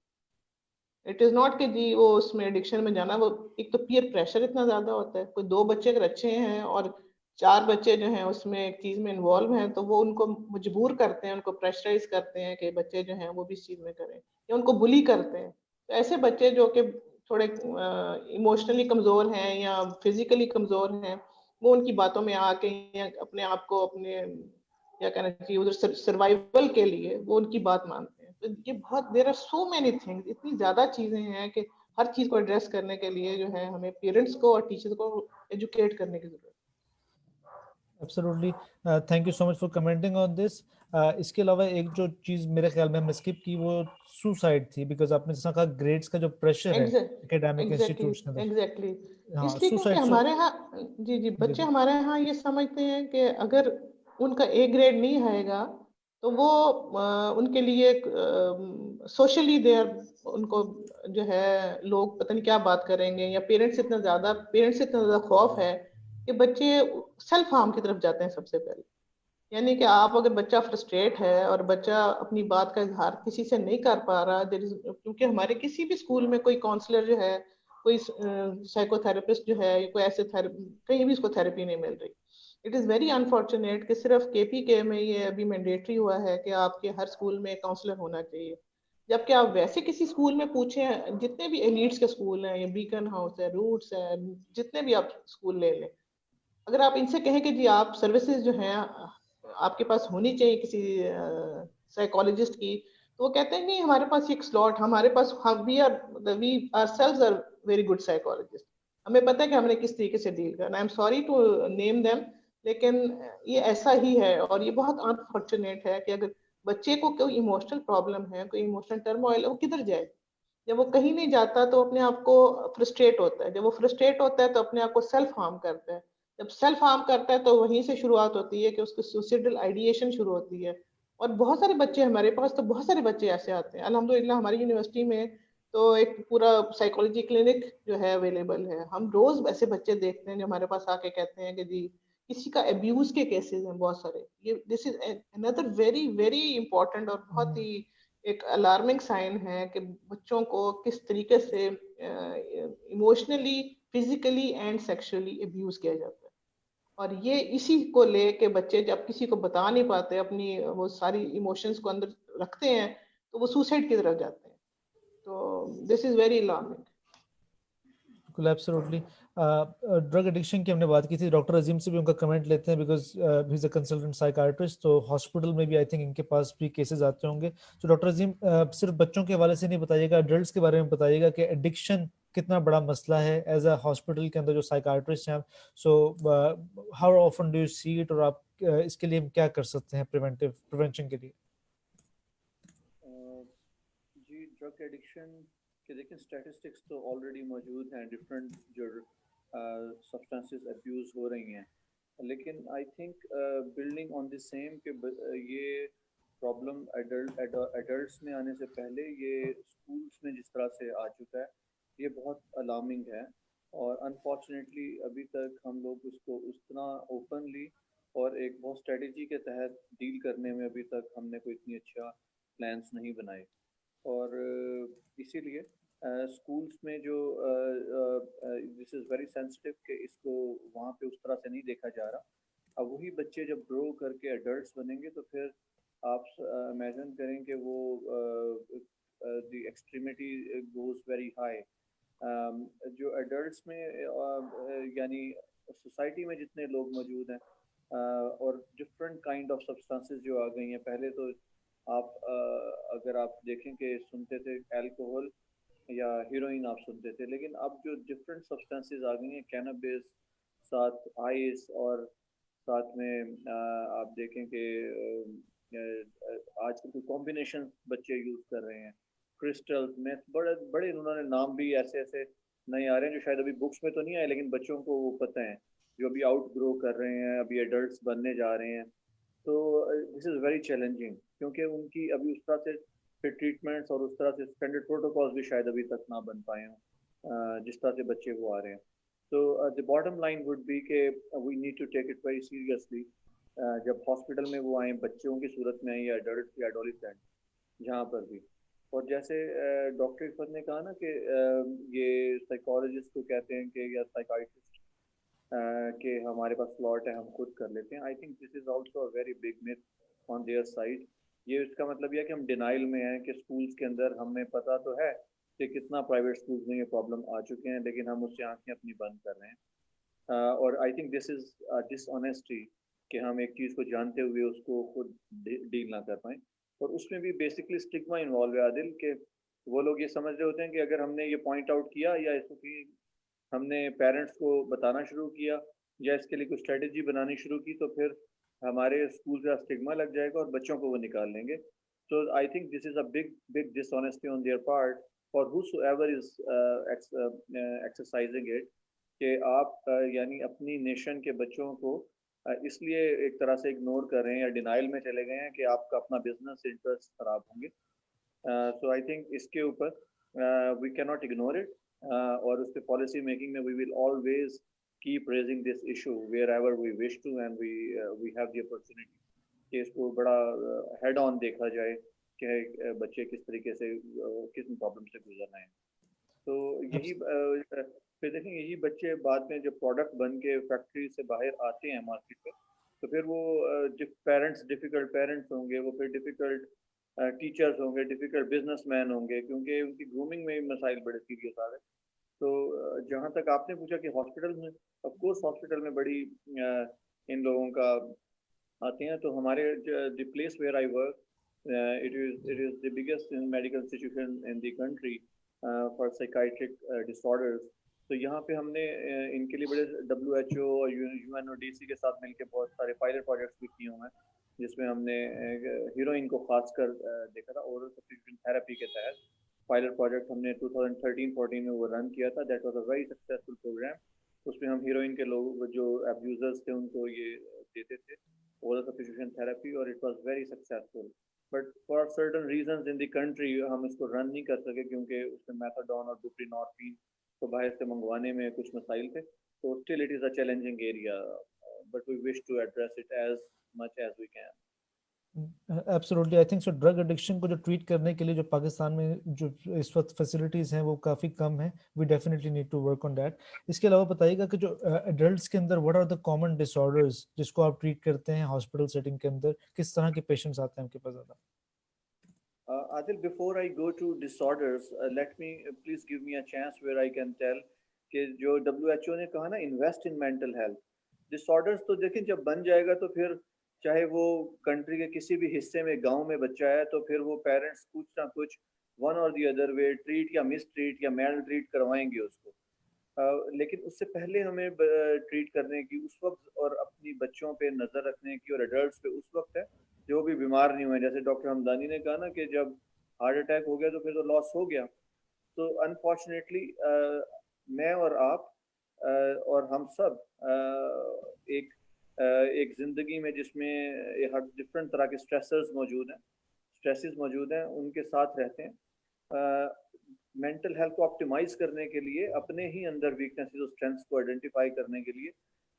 Speaker 2: اٹ از ناٹ کہ جی وہ اس میں ایڈکشن میں جانا, وہ ایک تو پیئر پریشر اتنا زیادہ ہوتا ہے. کوئی 2 بچے اگر اچھے ہیں اور 4 بچے جو ہیں اس میں ایک چیز میں انوالو ہیں, تو وہ ان کو مجبور کرتے ہیں, ان کو پریشرائز کرتے ہیں کہ بچے جو ہیں وہ بھی اس چیز میں کریں, یا ان کو بلی کرتے ہیں. تو ایسے بچے جو کہ تھوڑے ایموشنلی کمزور ہیں یا فزیکلی کمزور ہیں, وہ ان کی باتوں میں آ کے اپنے آپ کو اپنے کیا کہنا چاہیے ادھر سروائیول کے لیے وہ ان کی بات مانتے ہیں. تو یہ بہت there are so many things, اتنی زیادہ چیزیں ہیں کہ ہر چیز کو ایڈریس کرنے کے لیے جو ہے ہمیں پیرنٹس کو اور ٹیچر کو ایجوکیٹ کرنے کی ضرورت ہے.
Speaker 1: Absolutely. Thank you so much for commenting on this. اس کے علاوہ ایک جو چیز میرے خیال میں ہم نے اسکپ کی وہ سوسائڈ تھی, بیکاز آپ نے جیسا کہا گریڈس کا جو پریشر ہے اکیڈیمک انسٹیٹیوٹس کے اندر,
Speaker 2: ایگزیکٹلی
Speaker 1: ہاں
Speaker 2: اس لیے کیونکہ
Speaker 1: سوسائڈ.
Speaker 2: ہمارے ہاں جی بچے ہمارے ہاں یہ سمجھتے ہیں کہ اگر ان کا اے گریڈ نہیں آئے گا تو وہ ان کے لیے سوشلی دیر ان کو جو ہے لوگ پتہ نہیں کیا بات کریں گے, یا پیرنٹس سے اتنا زیادہ خوف ہے کہ بچے سیلف ہارم کی طرف جاتے ہیں سب سے پہلے. یعنی کہ آپ اگر بچہ فرسٹریٹ ہے اور بچہ اپنی بات کا اظہار کسی سے نہیں کر پا رہا, کیونکہ ہمارے کسی بھی اسکول میں کوئی کاؤنسلر جو ہے, کوئی سائیکو تھراپسٹ جو ہے, کوئی ایسے کہیں بھی اس کو تھراپی نہیں مل رہی. اٹ از ویری انفارچونیٹ کہ صرف KPK میں یہ ابھی مینڈیٹری ہوا ہے کہ آپ کے ہر اسکول میں کاؤنسلر ہونا چاہیے, جبکہ آپ ویسے کسی اسکول میں پوچھیں, جتنے بھی ایلیٹس کے اسکول ہیں, یا بیکن ہاؤس ہے, روٹس ہے, جتنے بھی آپ اسکول لے لیں, اگر آپ ان سے کہیں کہ جی آپ سروسز جو ہیں آپ کے پاس ہونی چاہیے کسی سائیکالوجسٹ کی, تو وہ کہتے ہیں نہیں ہمارے پاس ایک سلاٹ, ہمارے پاس we are selves are very good psychologist, ہمیں پتہ ہے کہ ہم نے کس طریقے سے ڈیل کرنا. I am sorry to name them, لیکن یہ ایسا ہی ہے. اور یہ بہت انفارچونیٹ ہے کہ اگر بچے کو کوئی ایموشنل پرابلم ہے, کوئی ایموشنل ٹرموائل ہے, وہ کدھر جائے؟ جب وہ کہیں نہیں جاتا تو اپنے آپ کو فرسٹریٹ ہوتا ہے, جب وہ فرسٹریٹ ہوتا ہے تو اپنے آپ کو سیلف ہارم کرتا ہے, جب سیلف ہارم کرتا ہے تو وہیں سے شروعات ہوتی ہے کہ اس کی سوسائڈل آئیڈیشن شروع ہوتی ہے. اور بہت سارے بچے ہمارے پاس, تو بہت سارے بچے ایسے آتے ہیں الحمدللہ ہماری یونیورسٹی میں تو ایک پورا سائیکالوجی کلینک جو ہے اویلیبل ہے. ہم روز ایسے بچے دیکھتے ہیں جو ہمارے پاس آ کے کہتے ہیں کہ جی کسی کا ابیوز کے کیسز ہیں بہت سارے. یہ دس از another ویری ویری امپورٹنٹ اور بہت ہی ایک الارمنگ سائن ہے کہ بچوں کو کس طریقے سے emotionally, physically and sexually abuse کیا جاتا ہے. اور یہ اسی کو لے کے بچے جب کسی کو بتا نہیں پاتے, اپنی وہ ساری ایموشنز کو اندر رکھتے ہیں, تو وہ سوسائڈ کی طرف جاتے ہیں. تو دس از ویری الارمنگ.
Speaker 1: بالکل ایبسولوٹلی. ڈرگ ایڈکشن کی ہم نے بات کی تھی, ڈاکٹر عظیم سے بھی ان کا کمنٹ لیتے ہیں because he is a consultant سائیکارٹرسٹ, تو ہاسپٹل میں بھی آئی تھنک ان کے پاس بھی کیسز آتے ہوں گے. تو ڈاکٹر عظیم صرف بچوں کے حوالے سے نہیں بتائیے گا, ایڈلٹس کے بارے میں بتائیے گا کہ ایڈکشن کتنا بڑا مسئلہ ہے ایز اے ہاسپٹل کے اندر جو سائیکارٹرسٹ ہیں. So how often do you see it, اور آپ اس کے لیے ہم کیا کر سکتے ہیں پریونشن کے لیے؟
Speaker 3: جی ڈرگ ایڈکشن کے دیکھیں اسٹیٹسٹکس تو آلریڈی موجود ہیں, ڈفرینٹ جو سبسٹانسز ابیوز ہو رہی ہیں, لیکن I think building on the same کہ یہ پرابلم ایڈلٹس میں آنے سے پہلے یہ اسکولس میں جس طرح سے آ چکا ہے یہ بہت الارمنگ ہے, اور انفارچونیٹلی ابھی تک ہم لوگ اس کو اس طرح اوپنلی اور ایک بہت اسٹریٹجی کے تحت ڈیل کرنے میں ابھی تک ہم نے کوئی اتنی اچھا پلانس نہیں بنائے. اور اسی لیے اسکولس میں جو دس از ویری سینسٹیو کہ اس کو وہاں پہ اس طرح سے نہیں دیکھا جا رہا. اب وہی بچے جب گرو کر کے ایڈلٹس بنیں گے تو پھر آپ امیجن کریں کہ وہ دی ایکسٹریمٹی گوز ویری ہائی. جو ایڈلٹس میں یعنی سوسائٹی میں جتنے لوگ موجود ہیں اور ڈفرینٹ کائنڈ آف سبسٹانسز جو آ گئی ہیں, پہلے تو آپ اگر آپ دیکھیں کہ سنتے تھے الکوہول یا ہیروئن آپ سنتے تھے, لیکن اب جو ڈفرینٹ سبسٹانسز آ گئی ہیں, کینابیس ساتھ آئس, اور ساتھ میں آپ دیکھیں کہ آج کل کمبینیشن بچے یوز کر رہے ہیں, کرسٹل میتھ, بڑے بڑے انہوں نے نام بھی ایسے ایسے نئے آ رہے ہیں جو شاید ابھی بکس میں تو نہیں آئے لیکن بچوں کو وہ پتہ ہیں, جو ابھی آؤٹ گرو کر رہے ہیں, ابھی ایڈلٹس بننے جا رہے ہیں. تو دس از ویری چیلنجنگ کیونکہ ان کی ابھی اس طرح سے پھر ٹریٹمنٹس اور اس طرح سے اسٹینڈرڈ پروٹوکالس بھی شاید ابھی تک نہ بن پائے ہوں جس طرح سے بچے وہ آ رہے ہیں. تو the bottom line would be کہ we need to take it very seriously. جب ہاسپٹل میں وہ آئیں بچوں کی صورت میں آئیں یا ایڈلٹ یا ایڈولسنٹ جہاں پر بھی, اور جیسے ڈاکٹر عفت نے کہا نا کہ یہ سائیکالوجسٹ کو کہتے ہیں کہ یا سائیکائٹرسٹ کہ ہمارے پاس سلاٹ ہے ہم خود کر لیتے ہیں. I think this is also a very big myth on their side. یہ اس کا مطلب یہ ہے کہ ہم ڈینائل میں ہیں کہ اسکولس کے اندر ہمیں پتہ تو ہے کہ کتنا پرائیویٹ اسکولس میں یہ پرابلم آ چکے ہیں, لیکن ہم اس سے آنکھیں اپنی بند کر رہے ہیں. اور I think this is dish honesty کہ ہم ایک چیز کو جانتے ہوئے اس کو خود ڈیل نہ کر پائیں. اور اس میں بھی بیسکلی اسٹگما انوالو ہے عادل, کہ وہ لوگ یہ سمجھ رہے ہوتے ہیں کہ اگر ہم نے یہ پوائنٹ آؤٹ کیا یا اس کی ہم نے پیرنٹس کو بتانا شروع کیا یا اس کے لیے کوئی اسٹریٹجی بنانی شروع کی تو پھر ہمارے اسکول کا اسٹگما لگ جائے گا اور بچوں کو وہ نکال لیں گے. So I think this is a big dishonesty on their part for whosoever is exercising it, کہ آپ یعنی اپنی نیشن کے بچوں کو اس لیے ایک طرح سے اگنور کر رہے ہیں یا ڈینائل میں چلے گئے ہیں کہ آپ کا اپنا بزنس انٹرسٹ خراب ہوں گے. سو آئی تھنک اس کے اوپر وی کی ناٹ اگنور اٹ, اور اس پہ پالیسی میکنگ میں we will always keep raising this issue wherever we wish to, and we have the opportunity کہ اس کو بڑا ہیڈ آن دیکھا جائے کہ بچے کس طریقے سے کس پرابلم سے گزر رہے ہیں. تو یہی پھر دیکھیں یہی بچے بعد میں جب پروڈکٹ بن کے فیکٹری سے باہر آتے ہیں مارکیٹ پہ تو پھر وہ پیرنٹس ڈیفیکلٹ پیرنٹس ہوں گے, وہ پھر ڈیفیکلٹ ٹیچرس ہوں گے, ڈیفیکلٹ بزنس مین ہوں گے, کیونکہ ان کی گرومنگ میں مسائل بڑے سیریس آ رہے. تو جہاں تک آپ نے پوچھا کہ ہاسپٹل میں, آف کورس ہاسپٹل میں بڑی ان لوگوں کا آتے ہیں. تو ہمارے the place where I work it is the biggest medical institution in the country for psychiatric disorders. تو یہاں پہ ہم نے ان کے لیے بڑے WHO اور UNODC کے ساتھ مل کے بہت سارے پائلٹ پروجیکٹس بھی کیے ہوئے ہیں, جس میں ہم نے ہیروئن کو خاص کر دیکھا تھا. اورل سبسٹیٹیوشن تھراپی کے تحت پائلٹ پروجیکٹ ہم نے 2013-14 میں وہ رن کیا تھا. That was a very successful programme. اس میں ہم ہیروئن کے لوگ جو ابیوزرز تھے ان کو یہ دیتے تھے اورل سبسٹیٹیوشن تھراپی, اور it was very successful. But for certain reasons in the country ہم اس کو رن نہیں کر سکے کیونکہ اس میں میتھاڈون اور بوپرینورفین کو باہر سے منگوانے میں کچھ مسائل تھے. تو still it is a challenging area, but we wish to address it as much as we can.
Speaker 1: Absolutely I think so. Drug addiction کو جو ٹریٹ کرنے کے لیے جو پاکستان میں جو اس وقت فیسلٹیز ہیں وہ کافی کم ہیں. We definitely need to work on that. اس کے علاوہ بتائیے گا کہ جو ایڈلٹس کے اندر what are the common disorders جس کو آپ ٹریٹ کرتے ہیں ہاسپٹل سیٹنگ کے اندر, کس طرح کے پیشنٹس آتے ہیں آپ کے پاس زیادہ؟
Speaker 3: Adil, before I go to disorders, let me please give me a chance where I can tell کہ جو WHO نے کہا نا انویسٹ ان مینٹل ہیلتھ. ڈسآرڈرس تو دیکھیں جب بن جائے گا تو پھر چاہے وہ کنٹری کے کسی بھی حصے میں گاؤں میں بچہ ہے تو پھر وہ پیرنٹس کچھ نہ کچھ ون اور دی ادر وے ٹریٹ یا مس ٹریٹ یا میل ٹریٹ کروائیں گے اس کو. لیکن اس سے پہلے ہمیں ٹریٹ کرنے کی اس وقت اور اپنی بچوں پہ نظر رکھنے کی اور ایڈلٹس پہ اس وقت ہے جو بھی بیمار نہیں ہوئے. جیسے ڈاکٹر ہمدانی نے کہا نا کہ جب ہارٹ اٹیک ہو گیا تو پھر تو لاس ہو گیا. تو انفارچونیٹلی میں اور آپ اور ہم سب ایک زندگی میں جس میں ہر ڈفرینٹ طرح کے اسٹریسرز موجود ہیں ان کے ساتھ رہتے ہیں. مینٹل ہیلتھ کو آپٹیمائز کرنے کے لیے اپنے ہی اندر ویکنیسز اور اسٹرینتھس کو آئیڈینٹیفائی کرنے کے لیے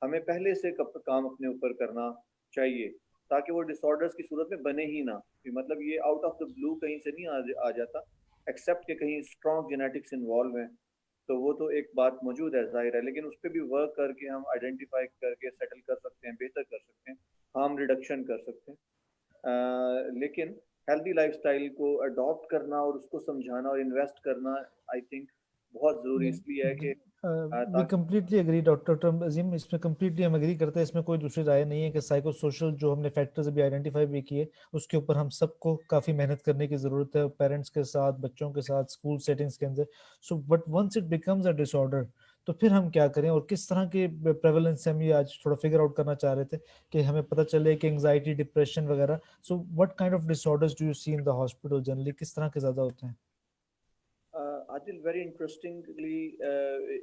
Speaker 3: ہمیں پہلے سے کام اپنے اوپر کرنا چاہیے تاکہ وہ ڈس آرڈرس کی صورت میں بنے ہی نہ. مطلب یہ آؤٹ آف دا بلو کہیں سے نہیں آ جاتا ایکسیپٹ کہ کہیں اسٹرانگ جینیٹکس انوالو ہیں تو وہ تو ایک بات موجود ہے ظاہر ہے, لیکن اس پہ بھی ورک کر کے ہم آئیڈینٹیفائی کر کے سیٹل کر سکتے ہیں, بہتر کر سکتے ہیں, ہارم ریڈکشن کر سکتے ہیں. لیکن ہیلدی لائف اسٹائل کو اڈاپٹ کرنا اور اس کو سمجھانا اور انویسٹ کرنا آئی تھنک بہت ضروری اس لیے ہے کہ
Speaker 1: وی کمپلیٹلی اگری ڈاکٹر عظیم, اس میں کمپلیٹلی ہم اگری کرتے ہیں, اس میں کوئی دوسری رائے نہیں ہے کہ سائیکو سوشل جو ہم نے فیکٹرز ابھی آئیڈینٹیفائی بھی کیے اس کے اوپر ہم سب کو کافی محنت کرنے کی ضرورت ہے پیرنٹس کے ساتھ, بچوں کے ساتھ, اسکول سیٹنگس کے اندر. So but once it becomes a disorder تو پھر ہم کیا کریں اور کس طرح کے پریولنس سے ہم یہ آج تھوڑا فگر آؤٹ کرنا چاہ رہے تھے کہ ہمیں پتہ چلے کہ انگزائٹی, ڈپریشن وغیرہ. So what kind of disorders do you see in the hospital generally, کس طرح کے زیادہ ہوتے ہیں؟
Speaker 3: عادل ویری انٹرسٹنگلی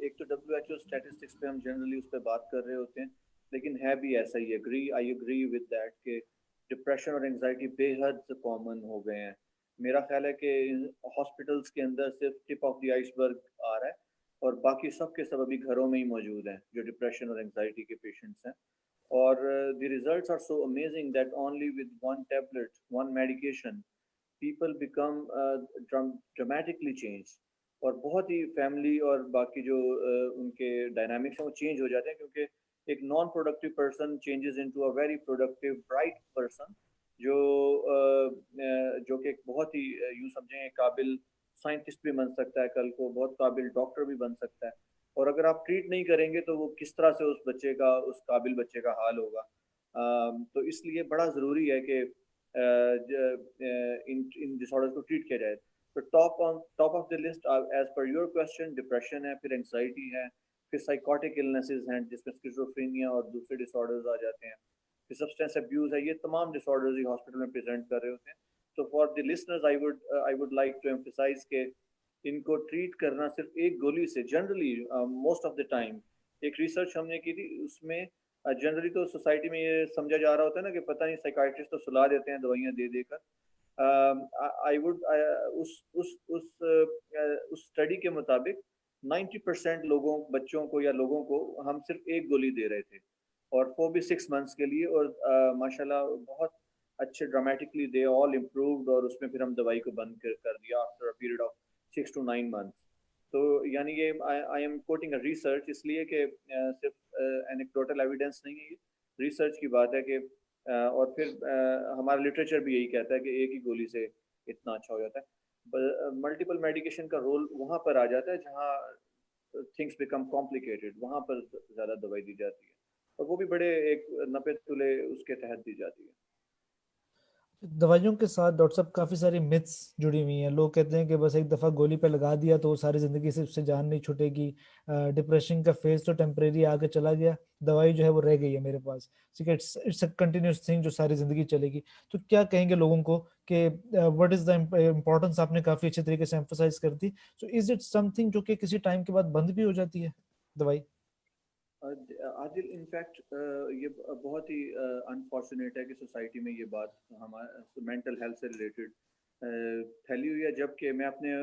Speaker 3: ایک تو WHO اسٹیٹسٹکس پہ ہم جنرلی اس پہ بات کر رہے ہوتے ہیں لیکن ہے بھی ایسا ہی. آئی اگری ود دیٹ کہ ڈپریشن اور انگزائٹی بے حد کامن ہو گئے ہیں. میرا خیال ہے کہ ہاسپٹلس کے اندر صرف ٹپ آف دی آئس برگ آ رہا ہے اور باقی سب کے سب ابھی گھروں میں ہی موجود ہیں جو ڈپریشن اور انگزائٹی کے پیشنٹس ہیں. اور the results are so amazing that only with one tablet, one medication people become dramatically changed. اور بہت ہی فیملی اور باقی جو ان کے ڈائنامکس ہیں وہ چینج ہو جاتے ہیں کیونکہ ایک non productive person changes into a very productive bright person جو کہ ایک بہت ہی یوں سمجھیں قابل سائنٹسٹ بھی بن سکتا ہے, کل کو بہت قابل ڈاکٹر بھی بن سکتا ہے. اور اگر آپ ٹریٹ نہیں کریں گے تو وہ کس طرح سے اس قابل بچے کا حال ہوگا. تو اس لیے بڑا ضروری ہے کہ ان ڈس آرڈرز کو ٹریٹ کیا جائے. تو top of the list as per your question depression ہے, پھر انگزائٹی ہے, پھر سائیکوٹک النیسز ہیں جس میں اسکیزوفرینیا اور دوسرے ڈس آرڈرز آ جاتے ہیں, پھر سبسٹینس ابیوز ہے. یہ تمام ڈس آرڈرز ہی ہاسپٹل میں پریزنٹ کر رہے ہوتے ہیں. تو for the listeners I would like to emphasise کہ ان کو ٹریٹ کرنا صرف ایک گولی سے generally most of the time. ایک ریسرچ ہم نے کی تھی اس میں جنرلی تو سوسائٹی میں یہ سمجھا جا رہا ہوتا ہے نا کہ پتہ نہیں سائیکائٹرسٹ تو سلا دیتے ہیں دوائیاں دے دے کر. آئی ووڈ اس اسٹڈی کے مطابق 90% بچوں کو یا لوگوں کو ہم صرف ایک گولی دے رہے تھے اور 4 بھی 6 months کے لیے, اور ماشاءاللہ بہت اچھے ڈرامیٹکلی دے آل امپرووڈ, اور اس میں پھر ہم دوائی کو بند کر دیا after a period of 6 to 9 months. تو یعنی یہ I'm quoting a research اس لیے کہ صرف اینیکڈوٹل ایویڈنس نہیں ہے, یہ ریسرچ کی بات ہے کہ اور پھر ہمارا لٹریچر بھی یہی کہتا ہے کہ ایک ہی گولی سے اتنا اچھا ہو جاتا ہے. ملٹیپل میڈیکیشن کا رول وہاں پر آ جاتا ہے جہاں تھنگس بیکم کمپلیکیٹڈ, وہاں پر زیادہ دوائی دی جاتی ہے اور وہ بھی بڑے ایک نپے تلے اس کے تحت دی جاتی ہے.
Speaker 1: دوائیوں کے ساتھ ڈاکٹر صاحب کافی ساری متس جڑی ہوئی ہیں. لوگ کہتے ہیں کہ بس ایک دفعہ گولی پہ لگا دیا تو ساری زندگی سے اس سے جان نہیں چھوٹے گی, ڈپریشن کا فیز تو ٹیمپریری آگے چلا گیا, دوائی جو ہے وہ رہ گئی ہے میرے پاس, اٹس اے کنٹینیوس تھنگ جو ساری زندگی چلے گی. تو کیا کہیں گے لوگوں کو کہ وٹ از دا امپورٹنس, آپ نے کافی اچھے طریقے سے ایمفسائز کر دی. سو از اٹ سم تھنگ جو کہ کسی ٹائم کے بعد بند بھی ہو جاتی ہے دوائی؟
Speaker 3: عادل انفیکٹ یہ بہت ہی انفارچونیٹ ہے کہ سوسائٹی میں یہ بات ہمارے مینٹل ہیلتھ سے ریلیٹڈ پھیلی ہوئی ہے, جبکہ میں اپنے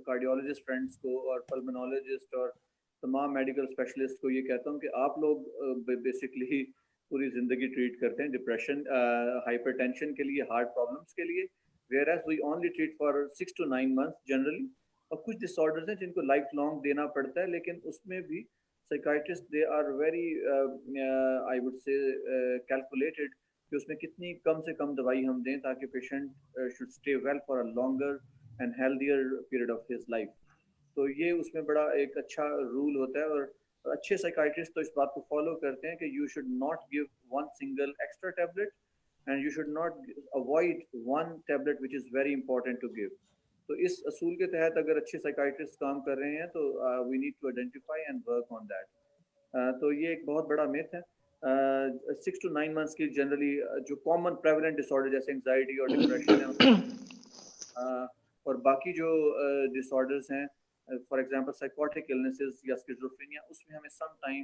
Speaker 3: کارڈیولوجسٹ فرینڈس کو اور پلمنالوجسٹ اور تمام میڈیکل اسپیشلسٹ کو یہ کہتا ہوں کہ آپ لوگ بیسکلی پوری زندگی ٹریٹ کرتے ہیں ڈپریشن, ہائپر ٹینشن کے لیے, ہارٹ پرابلمس کے لیے, whereas we only treat for 6 to 9 months generally. اور کچھ ڈس آرڈرز ہیں جن کو لائف لانگ دینا پڑتا ہے, لیکن اس میں بھی psychiatrists they are very I would say calculated کہ اس میں کتنی کم سے کم دوائی ہم دیں تاکہ patient should stay well for a longer and healthier period of his life. تو یہ اس میں بڑا ایک اچھا رول ہوتا ہے, اور اچھے سائیکائٹرسٹ تو اس بات کو فالو کرتے ہیں کہ you should not give one single extra tablet and you should not avoid one tablet which is very important to give. تو اس اصول کے تحت اگر اچھے سائیکائٹرسٹ کام کر رہے ہیں تو we need to identify and work on that. تو یہ ایک بہت بڑا میتھ ہے. 6 to 9 months کی جنرلی جو کامن پریویلنٹ ڈس آرڈر جیسے انگزائٹی اور ڈپریشن ہے, اور باقی جو ڈس آرڈرس ہیں فار ایگزامپل سائیکوٹک النیسز یا اسکیزوفرینیا, اس میں ہمیں سم ٹائم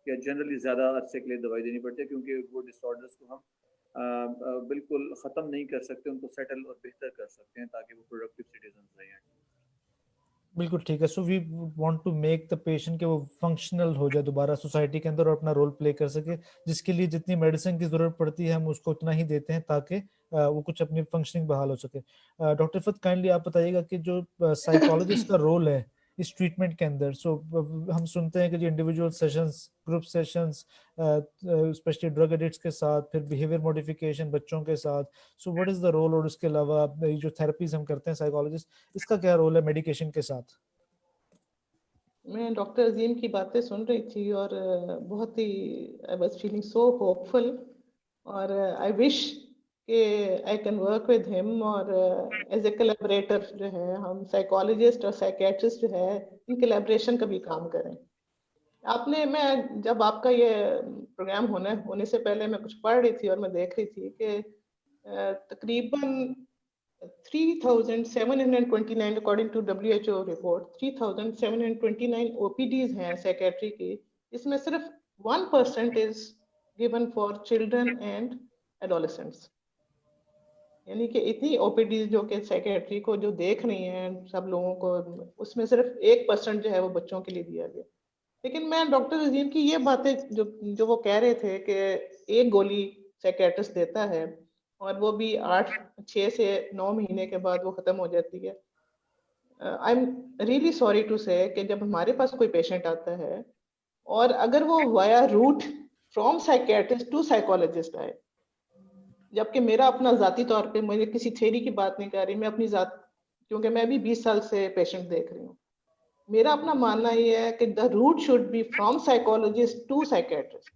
Speaker 3: یا جنرلی زیادہ عرصے کے لیے دوائی دینی پڑتی ہے, کیونکہ وہ ڈس آرڈرس کو ہم بالکل ختم نہیں کر سکتے, ان کو سیٹل اور بہتر کر سکتے ہیں تاکہ وہ پروڈکٹیو سٹیزنز رہیں.
Speaker 1: بالکل ٹھیک ہے. So we want to make the patient کہ وہ فنکشنل ہو جائے دوبارہ سوسائٹی کے اندر اور اپنا رول پلے کر سکے, جس کے لیے جتنی میڈیسن کی ضرورت پڑتی ہے ہم اس کو اتنا ہی دیتے ہیں تاکہ وہ کچھ اپنی فنکشننگ بحال ہو سکے. ڈاکٹر فت کائنڈلی آپ بتائیے گا کہ جو سائیکالوجسٹ کا رول ہے اس ٹریٹمنٹ کے اندر. سو ہم سنتے ہیں کہ جو individual sessions, group sessions, especially drug addicts کے ساتھ, پھر بیہیویئر موڈیفیکیشن بچوں کے ساتھ, so what is the role, اور اس کے علاوہ جو تھراپیز ہم کرتے ہیں سائیکالوجسٹ, اس کا کیا رول ہے میڈیکیشن کے ساتھ؟
Speaker 2: میں ڈاکٹر عظیم کی باتیں سن رہی تھی اور بہت ہی I was feeling so hopeful, اور آئی وش کہ آئی کین ورک ود ہم, اور ایز اے کلیبریٹر جو ہے ہم سائیکالوجسٹ اور سائیکیٹرسٹ جو ہے ان کلیبریشن کا بھی کام کریں. آپ نے, میں جب آپ کا یہ پروگرام ہونے سے پہلے میں کچھ پڑھ رہی تھی اور میں دیکھ رہی تھی کہ تقریباً 3,729 according to WHO report 3,729 OPDs ہیں سائیکیٹری کی, اس میں صرف 1% is given for children and adolescents. یعنی کہ اتنی OPDs جو کہ سائیکیٹری کو جو دیکھ رہی ہیں سب لوگوں کو, اس میں صرف 1% جو ہے وہ بچوں کے لیے دیا گیا. لیکن میں ڈاکٹر عظیم کی یہ باتیں جو وہ کہہ رہے تھے کہ ایک گولی سائیکیٹرسٹ دیتا ہے اور وہ بھی 6 سے 9 مہینے کے بعد وہ ختم ہو جاتی ہے. I am really sorry to say کہ جب ہمارے پاس کوئی پیشنٹ آتا ہے اور اگر وہ via route from psychiatrist to psychologist آئے, جبکہ میرا اپنا ذاتی طور پہ, مجھے کسی تھیوری کی بات نہیں کر رہی, میں اپنی ذات, کیونکہ میں بھی 20 سال سے پیشنٹ دیکھ رہی ہوں, میرا اپنا ماننا یہ ہے کہ the route should be from psychologist to psychiatrist.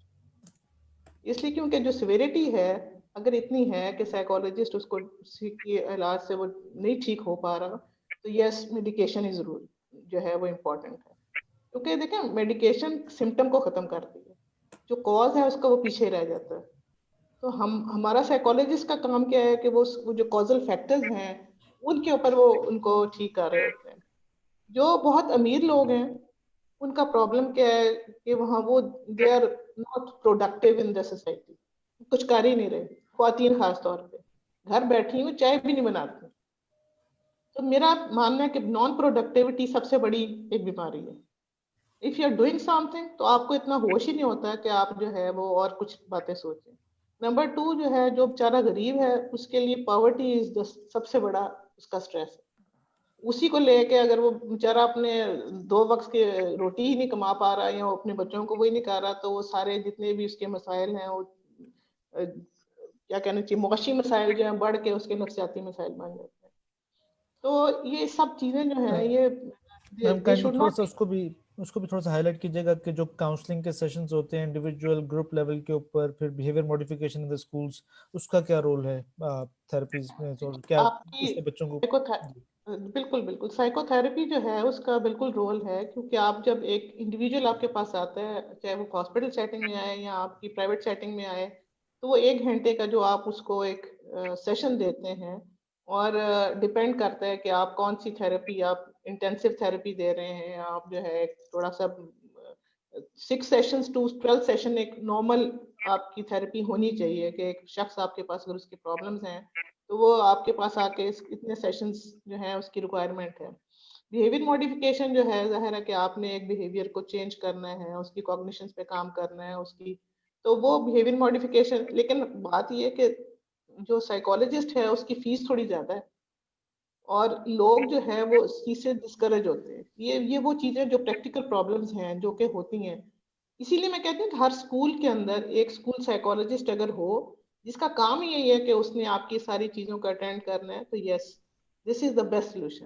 Speaker 2: اس لیے کیونکہ جو سیویریٹی ہے اگر اتنی ہے کہ سائیکالوجسٹ اس کو علاج سے وہ نہیں ٹھیک ہو پا رہا, تو یس میڈیکیشن ہی ضرور جو ہے وہ امپورٹنٹ ہے, کیونکہ دیکھیں میڈیکیشن سمٹم کو ختم کرتی ہے, جو کاز ہے اس کا وہ پیچھے رہ جاتا ہے. تو ہمارا سائیکالوجسٹ کا کام کیا ہے کہ وہ جو کازل فیکٹرز ہیں ان کے اوپر وہ ان کو ٹھیک کر رہے ہوتے ہیں. جو بہت امیر لوگ ہیں ان کا پرابلم کیا ہے کہ وہاں وہ they are not productive in the society, کچھ کر ہی نہیں رہے. خواتین خاص طور پہ گھر بیٹھی ہوئی چائے بھی نہیں بناتی. تو میرا ماننا ہے کہ نان پروڈکٹیوٹی سب سے بڑی ایک بیماری ہے. If you are doing something تو آپ کو اتنا ہوش ہی نہیں ہوتا کہ آپ جو ہے وہ اور کچھ باتیں سوچیں. نمبر 2 جو ہے, جو بیچارہ غریب ہے اس کے لیے پاورٹی از سب سے بڑا اس کا اسٹریس ہے. اسی کو لے کے اگر وہ بیچارہ اپنے 2 وقت کی روٹی ہی نہیں کما پا رہا یا اپنے بچوں کو وہی نہیں کر رہا, تو وہ سارے جتنے بھی اس کے مسائل ہیں وہ کیا کہنا چاہیے معاشی مسائل جو ہیں بڑھ کے اس کے نفسیاتی مسائل بن جاتے ہیں. تو یہ سب چیزیں جو ہیں یہ شوڈ ناٹ.
Speaker 1: اس کو بھی تھوڑا سا ہائی لائٹ کیجیے گا کہ جو کاؤنسلنگ کے سیشنز ہوتے ہیں انڈیویجول گروپ لیول کے اوپر, پھر بیہیویئر موڈیفیکیشن ان دی اسکولز, اس کا کیا رول ہے تھراپیز میں, اور کیا اس سے بچوں کو.
Speaker 2: بالکل سائیکو تھراپی جو ہے اس کا بالکل رول ہے, کیونکہ آپ جب ایک انڈیویجول آپ کے پاس آتا ہے, چاہے وہ ہاسپٹل سیٹنگ میں آئے یا آپ کی پرائیویٹ سیٹنگ میں آئے, تو وہ 1 گھنٹے کا جو آپ اس کو ایک سیشن دیتے ہیں, اور ڈپینڈ کرتا ہے کہ آپ کون سی تھراپی, آپ انٹینسو تھراپی دے رہے ہیں, آپ جو ہے تھوڑا سا 6 سیشنز to 12 سیشن ایک نارمل آپ کی تھراپی ہونی چاہیے, کہ ایک شخص آپ کے پاس اگر اس کی پرابلمس ہیں تو وہ آپ کے پاس آ کے اتنے سیشنز جو ہیں اس کی ریکوائرمنٹ ہے. بیہیویئر موڈیفیکیشن جو ہے ظاہر ہے کہ آپ نے ایک بیہیویئر کو چینج کرنا ہے, اس کی کوگنیشنز پہ کام کرنا ہے اس کی, تو وہ بیہیویئر موڈیفیکیشن. لیکن بات یہ کہ جو سائیکالوجسٹ ہے اس کی فیس تھوڑی زیادہ ہے, اور لوگ جو ہے وہ اس چیز سے ڈسکریج ہوتے ہیں. یہ وہ چیزیں جو پریکٹیکل پرابلمس ہیں جو کہ ہوتی ہیں. اسی لیے میں کہتی ہوں کہ ہر اسکول کے اندر ایک اسکول سائیکالوجسٹ اگر ہو جس کا کام یہی ہے کہ اس نے آپ کی ساری چیزوں کو اٹینڈ کرنا ہے, تو yes this is the best solution.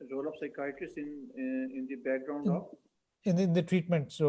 Speaker 3: Role of psychiatrist in the background of
Speaker 1: in the treatment, so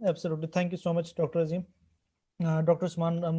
Speaker 1: Absolutely, thank you so much Dr. Azim. Dr. Usman,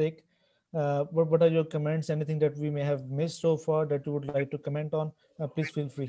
Speaker 1: take. What are your comments? Anything that we may have missed so far that you would like to comment on? Please feel free.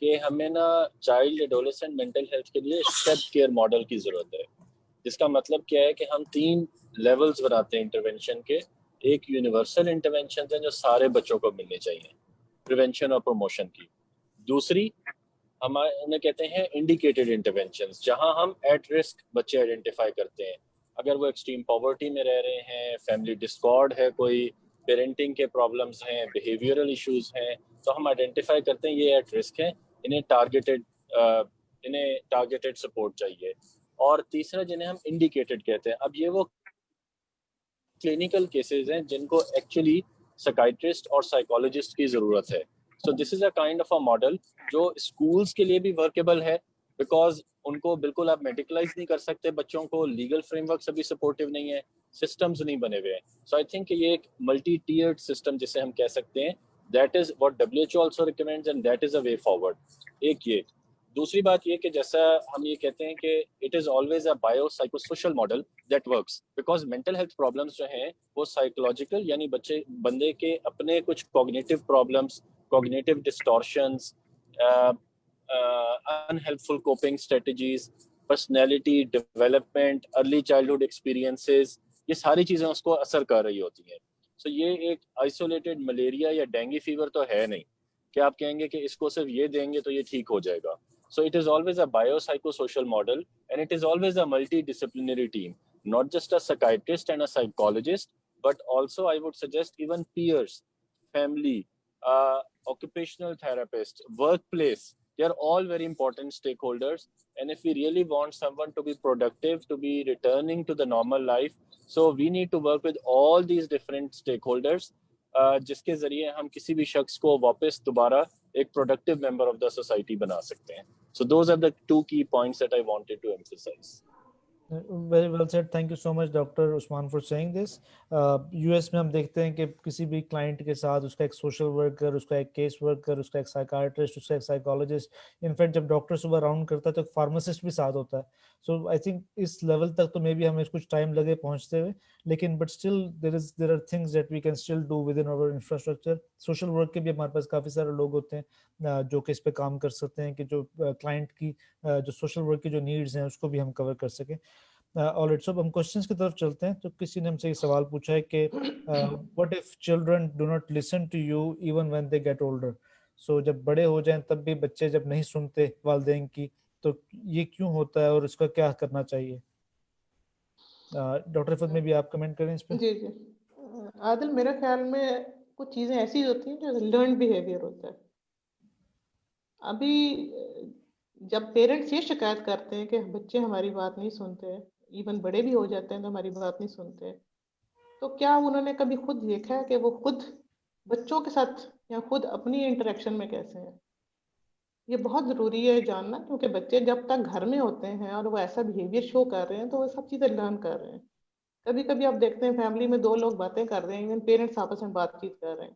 Speaker 4: کہ ہمیں نا چائلڈ ایڈولسنٹ مینٹل ہیلتھ کے لیے اسٹیپ کیئر ماڈل کی ضرورت ہے، جس کا مطلب کیا ہے کہ ہم 3 لیولز بناتے ہیں انٹرونشن کے. ایک یونیورسل انٹرونشن ہیں جو سارے بچوں کو ملنے چاہیے، پریونشن اور پروموشن کی. دوسری انہیں کہتے ہیں انڈیکیٹڈ انٹرونشنز، جہاں ہم ایٹ رسک بچے آئیڈینٹیفائی کرتے ہیں. اگر وہ ایکسٹریم پاورٹی میں رہ رہے ہیں، فیملی ڈسکارڈ ہے، کوئی پیرنٹنگ کے پرابلمس ہیں، بیہیویئرل ایشوز ہیں، تو ہم آئیڈینٹیفائی کرتے ہیں یہ ایٹ رسک ہیں، انہیں ٹارگیٹڈ سپورٹ چاہیے. اور تیسرا جنہیں ہم انڈیکیٹڈ کہتے ہیں، اب یہ وہ کلینکل کیسز ہیں جن کو ایکچولی سائیکائٹرسٹ اور سائیکالوجسٹ کی ضرورت ہے. So this is a kind of a model جو اسکولس کے لیے بھی ورکیبل ہے، بیکاز ان کو بالکل آپ میڈیکلائز نہیں کر سکتے، بچوں کو لیگل فریم ورک ابھی سپورٹیو نہیں ہے، سسٹمز نہیں بنے ہوئے ہیں. سو آئی تھنک یہ ایک ملٹی ٹیئرڈ سسٹم جسے ہم کہہ سکتے ہیں، that is what WHO also recommends and that is a way forward. ایک یہ. دوسری بات یہ کہ جیسا ہم یہ کہتے ہیں کہ it is always a bio psycho social model that works, because mental health problems جو ہیں وہ سائیکولوجیکل، یعنی بندے کے اپنے کچھ cognitive problems, cognitive distortions, unhelpful coping strategies، personality development, early childhood experiences, یہ ساری چیزیں اس کو اثر کر رہی ہوتی ہیں. سو یہ ایک آئسولیٹڈ ملیریا یا ڈینگی فیور تو ہے نہیں کہ آپ کہیں گے کہ اس کو صرف یہ دیں گے تو یہ ٹھیک ہو جائے گا. So it is always a biopsychosocial model, and it is always a multidisciplinary team, not just a psychiatrist and a psychologist, but also I would suggest even peers, family, occupational therapist, workplace. They are all very important stakeholders, and if we really want someone to be productive, to be returning to the normal life, so we need to work with all these different stakeholders, جس کے ذریعے ہم کسی بھی شخص کو واپس دوبارہ ایک productive member of the society بنا سکتے ہیں. So those are the 2 key points that I wanted to emphasize.
Speaker 1: Very well said. Thank you so much, Dr. Usman, for saying this. US میں ہم دیکھتے ہیں کہ کسی بھی کلائنٹ کے ساتھ اس کا ایک سوشل ورکر، اس کا ایک کیس ورکر، اس کا ایک سائیکارٹسٹ، اس کا ایک سائیکالوجسٹ، انفیکٹ جب ڈاکٹر صبح راؤنڈ کرتا ہے تو ایک فارماسسٹ بھی ساتھ ہوتا ہے. سو آئی تھنک اس لیول تک تو مے بی ہمیں کچھ ٹائم لگے پہنچتے ہوئے، لیکن but still there are things that we can still do within our infrastructure. Social work کے بھی ہمارے پاس کافی سارے لوگ ہوتے ہیں جو کہ اس پہ کام کر سکتے ہیں کہ جو کلائنٹ کی جو سوشل ورک کی جو نیڈز ہیں اس کو بھی ہم کور کر سکیں. آلرائٹ، سو ہم کوشچنس کی طرف چلتے ہیں. تو کسی نے ہم سے یہ سوال پوچھا ہے کہ what if children do not listen to you even when they get older? سو جب بڑے ہو جائیں تب بھی بچے جب نہیں سنتے والدین کی، تو یہ کیوں ہوتا ہے اور اس کا کیا کرنا چاہیے؟ ڈاکٹر رفعت میں بھی آپ کمنٹ کریں اس پہ.
Speaker 2: جی عادل، میرے خیال میں کچھ چیزیں ایسی ہوتی ہیں جو لرنڈ بیہیویئر ہوتا ہے. ابھی جب پیرنٹس یہ شکایت کرتے ہیں کہ بچے ہماری بات نہیں سنتے، ایون بڑے بھی ہو جاتے ہیں تو ہماری بات نہیں سنتے، تو کیا انہوں نے کبھی خود دیکھا ہے کہ وہ خود بچوں کے ساتھ یا خود اپنی انٹریکشن میں کیسے ہیں؟ یہ بہت ضروری ہے جاننا، کیونکہ بچے جب تک گھر میں ہوتے ہیں اور وہ ایسا بیہیویئر شو کر رہے ہیں تو وہ سب چیزیں لرن کر رہے ہیں. کبھی کبھی آپ دیکھتے ہیں فیملی میں 2 لوگ باتیں کر رہے ہیں، ایون پیرنٹس آپس میں بات چیت کر رہے ہیں،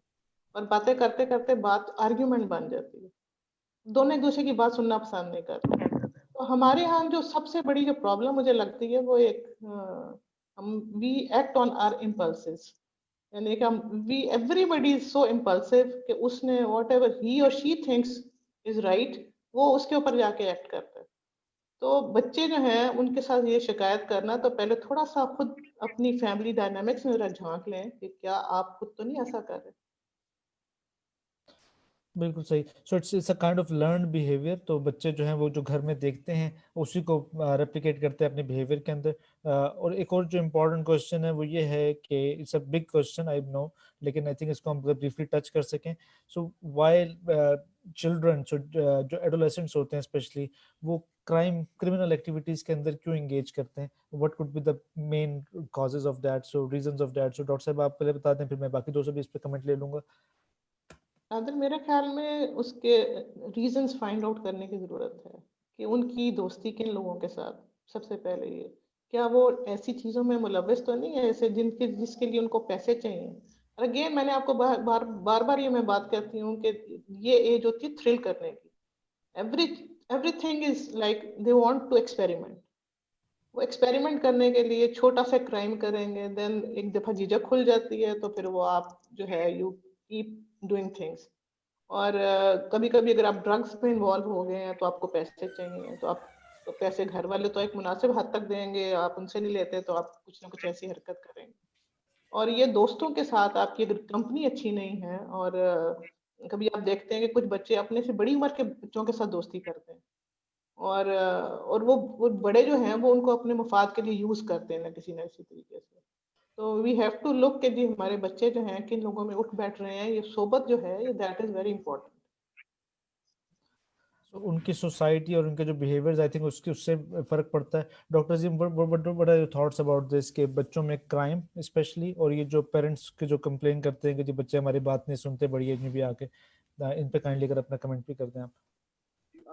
Speaker 2: اور باتیں کرتے کرتے بات آرگیومنٹ بن جاتی ہے، دونوں ایک دوسرے کی بات سننا پسند نہیں کرتے. تو ہمارے ہاں جو سب سے بڑی جو پرابلم مجھے لگتی ہے وہ ایک we act on our impulses, یعنی کہ ایوری بڈی از سو امپلسو کہ اس نے واٹ ایور ہی اور شی تھنکس از رائٹ، وہ اس کے اوپر جا کے ایکٹ کرتا ہے. تو بچے جو ہیں ان کے ساتھ یہ شکایت کرنا، تو پہلے تھوڑا سا خود اپنی فیملی ڈائنامکس میں ذرا جھانک لیں کہ کیا آپ خود تو نہیں ایسا کر رہے.
Speaker 1: بالکل صحیح. So it's a kind of learned behaviour. تو بچے جو ہیں وہ جو گھر میں دیکھتے ہیں اسی کو ریپلیکیٹ کرتے ہیں اپنے بیہیویئر کے اندر. اور ایک اور جو امپورٹنٹ کوشچن ہے وہ یہ ہے کہ it's a big question I know, لیکن آئی تھنک اس کو ہم بریفلی ٹچ کر سکیں. سو وائی چلڈرن، جو ایڈولیسنٹس ہوتے ہیں اسپیشلی، وہ کرمنل ایکٹیویٹیز کے اندر کیوں انگیج کرتے ہیں؟ What could be the main causes of that, so reasons of that. So doctor صاحب آپ پہلے بتا دیں، پھر میں باقی دوستوں بھی اس پہ کمنٹ لے لوں گا.
Speaker 2: عادل، میرے خیال میں اس کے ریزنز فائنڈ آؤٹ کرنے کی ضرورت ہے کہ ان کی دوستی کن لوگوں کے ساتھ. سب سے پہلے یہ، کیا وہ ایسی چیزوں میں ملوث تو نہیں ہے ایسے جس کے لیے ان کو پیسے چاہیے. اور اگین میں نے آپ کو بار یہ میں بات کرتی ہوں کہ یہ ایج ہوتی ہے تھرل کرنے کی. Everything is like they want to experiment. وہ ایکسپیریمنٹ کرنے کے لیے چھوٹا سا کرائم کریں گے، دین ایک دفعہ جھجک کھل جاتی ہے تو پھر وہ آپ جو ہے یو کیپ ڈوئنگ تھنگس. اور کبھی کبھی اگر آپ ڈرگس میں انوالو ہو گئے ہیں تو آپ کو پیسے چاہیے، تو آپ تو پیسے گھر والے تو ایک مناسب حد تک دیں گے، آپ ان سے نہیں لیتے تو آپ کچھ نہ کچھ ایسی حرکت کریں گے. اور یہ دوستوں کے ساتھ آپ کی اگر کمپنی اچھی نہیں ہے، اور کبھی آپ دیکھتے ہیں کہ کچھ بچے اپنے سے بڑی عمر کے بچوں کے ساتھ دوستی کرتے ہیں، اور وہ بڑے جو ہیں وہ ان کو اپنے مفاد کے لیے یوز کرتے ہیں نہ کسی طریقے سے. تو وی ہیو ٹو لک کہ جی ہمارے بچے جو ہیں کن لوگوں میں اٹھ بیٹھ رہے ہیں، یہ صحبت جو ہے یہ دیٹ از ویری امپورٹنٹ.
Speaker 1: ان کی سوسائٹی اور ان کے جو بیہیویئرز آئی تھنک اس سے فرق پڑتا ہے. Doctor ji what are your thoughts about this کہ بچوں میں کرائم اسپیشلی، اور یہ جو پیرنٹس کے جو کمپلین کرتے ہیں کہ جی بچے ہماری بات نہیں سنتے بڑی ایج میں بھی آ کے، ان پہ کائنڈلی اگر اپنا کمنٹ بھی کر دیں آپ.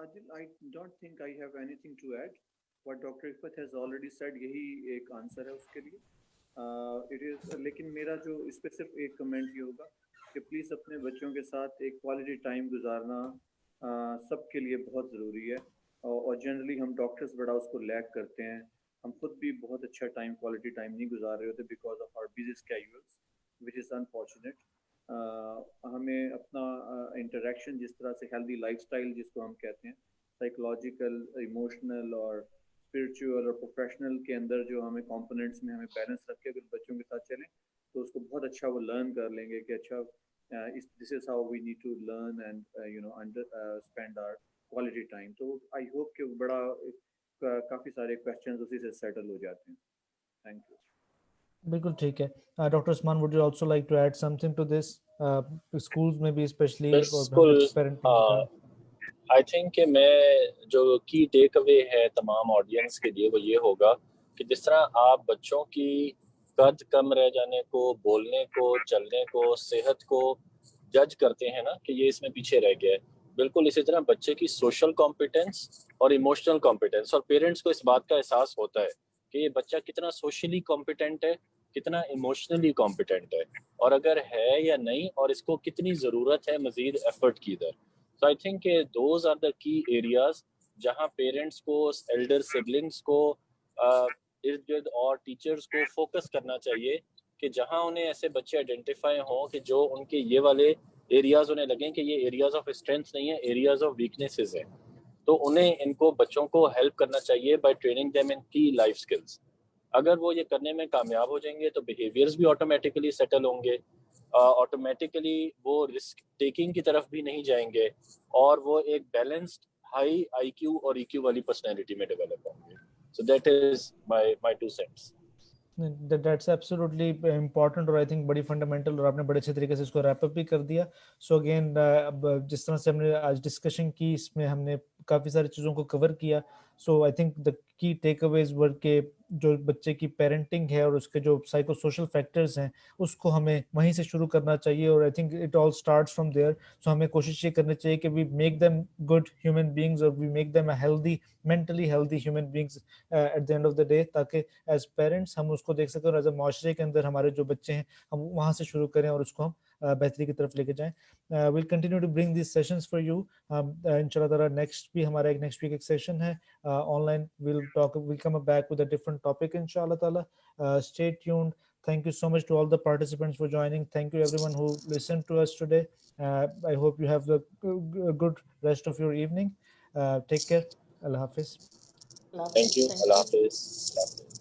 Speaker 3: Adil, I don't think I have anything to add. What Dr. Ifat has already said, یہی ایک آنسر ہے اس کے لیے. It is, لیکن میرا جو اس پہ صرف ایک کمنٹ یہ ہوگا کہ پلیز اپنے بچوں کے ساتھ ایک کوالٹی ٹائم گزارنا سب کے لیے بہت ضروری ہے. اور جنرلی ہم ڈاکٹرز بڑا اس کو لیک کرتے ہیں. ہم خود بھی بہت اچھا ٹائم کوالٹی ٹائم نہیں گزار رہے ہوتے because of our busy schedules which is unfortunate. ہمیں اپنا انٹریکشن جس طرح سے ہیلدی لائف اسٹائل جس کو ہم کہتے ہیں سائیکولوجیکل، ایموشنل اور اسپرچول اور پروفیشنل کے اندر جو ہمیں کمپوننٹس میں ہمیں بیلنس رکھ کے اگر بچوں کے ساتھ چلیں تو اس کو بہت اچھا وہ لرن کر لیں گے کہ اچھا this is how we need to learn and spend our quality time. تو آئی ہوپ کہ بڑا کافی سارے کویشچنز اسی سے سیٹل ہو جاتے ہیں. Thank you.
Speaker 1: بالکل ٹھیک ہے. Doctor Usman would you also like to add something to this schools میں بھی اسپیشلی اور ہمیں
Speaker 4: بالکل.
Speaker 1: پیرنٹنگ کی طرح؟
Speaker 4: آئی تھنک کہ میں جو کی ٹیک اوے ہے تمام آڈینس کے لیے وہ یہ ہوگا کہ جس طرح آپ بچوں کی قد کم رہ جانے کو، بولنے کو، چلنے کو، صحت کو جج کرتے ہیں نا کہ یہ اس میں پیچھے رہ گیا ہے، بالکل اسی طرح بچے کی سوشل کمپیٹنس اور ایموشنل کمپیٹنس، اور پیرنٹس کو اس بات کا احساس ہوتا ہے کہ یہ بچہ کتنا سوشلی کمپیٹنٹ ہے، کتنا ایموشنلی کمپیٹنٹ ہے، اور اگر ہے یا نہیں، اور اس کو کتنی ضرورت ہے مزید ایفرٹ کی ادھر. So I think those are the key areas جہاں پیرنٹس کو، ایلڈر سبلنگس کو، ارد گرد اور ٹیچرس کو فوکس کرنا چاہیے کہ جہاں انہیں ایسے بچے آئیڈینٹیفائی ہوں کہ جو ان کے یہ والے ایریاز انہیں لگیں کہ یہ ایریاز آف اسٹرینتھ نہیں ہے، ایریاز آف ویکنیسز ہیں، تو انہیں ان کو بچوں کو ہیلپ کرنا چاہیے بائی ٹریننگ دیم ان کی لائف اسکلس. اگر وہ یہ کرنے میں کامیاب ہو جائیں گے تو بیہیویئرز بھی آٹومیٹیکلی سیٹل ہوں گے، آٹومیٹیکلی وہ رسک ٹیکنگ کی طرف بھی نہیں جائیں گے، اور وہ ایک بیلنسڈ ہائی آئی کیو اور ای کیو والی پرسنالٹی میں ڈیولپ ہوں گے. سو that is my 2 cents.
Speaker 1: That's absolutely important اور I think بڑی فنڈامنٹل، اور آپ نے بڑے اچھے طریقے سے اس کو ریپ اپ بھی کر دیا. سو اگین جس طرح سے ہم نے آج ڈسکشن کی اس میں ہم نے کافی ساری چیزوں کو کور کیا. سو آئی تھنک دا کی ٹیک اویز ور کہ جو بچے کی پیرنٹنگ ہے اور اس کے جو سائیکو سوشل فیکٹرز ہیں اس کو ہمیں وہیں سے شروع کرنا چاہیے، اور I think it all starts from there. So ہمیں کوشش یہ کرنی چاہیے کہ we make them good human beings, اور we make them a healthy, mentally healthy human beings at the end of the day, تاکہ ایز پیرنٹس ہم اس کو دیکھ سکیں اور ایز اے معاشرے کے اندر ہمارے جو بچے ہیں ہم وہاں سے شروع کریں اور اس کو ہم بہتری کی طرف لے کے جائیں. We'll continue to bring these sessions for you. ان شاء اللہ تعالیٰ نیکسٹ بھی ہمارا نیکسٹ ویک ایک سیشن ہے online. We'll come back with a different topic ان شاء اللہ تعالیٰ. Stay tuned. Thank you so much to all the participants for joining. Thank you everyone who listened to us today. I hope you have the good rest of your evening. Take care. Allah Hafiz.
Speaker 2: Allah
Speaker 4: Thank
Speaker 2: حافظ.
Speaker 4: you.
Speaker 2: Thank
Speaker 4: Allah
Speaker 2: you.
Speaker 4: Hafiz.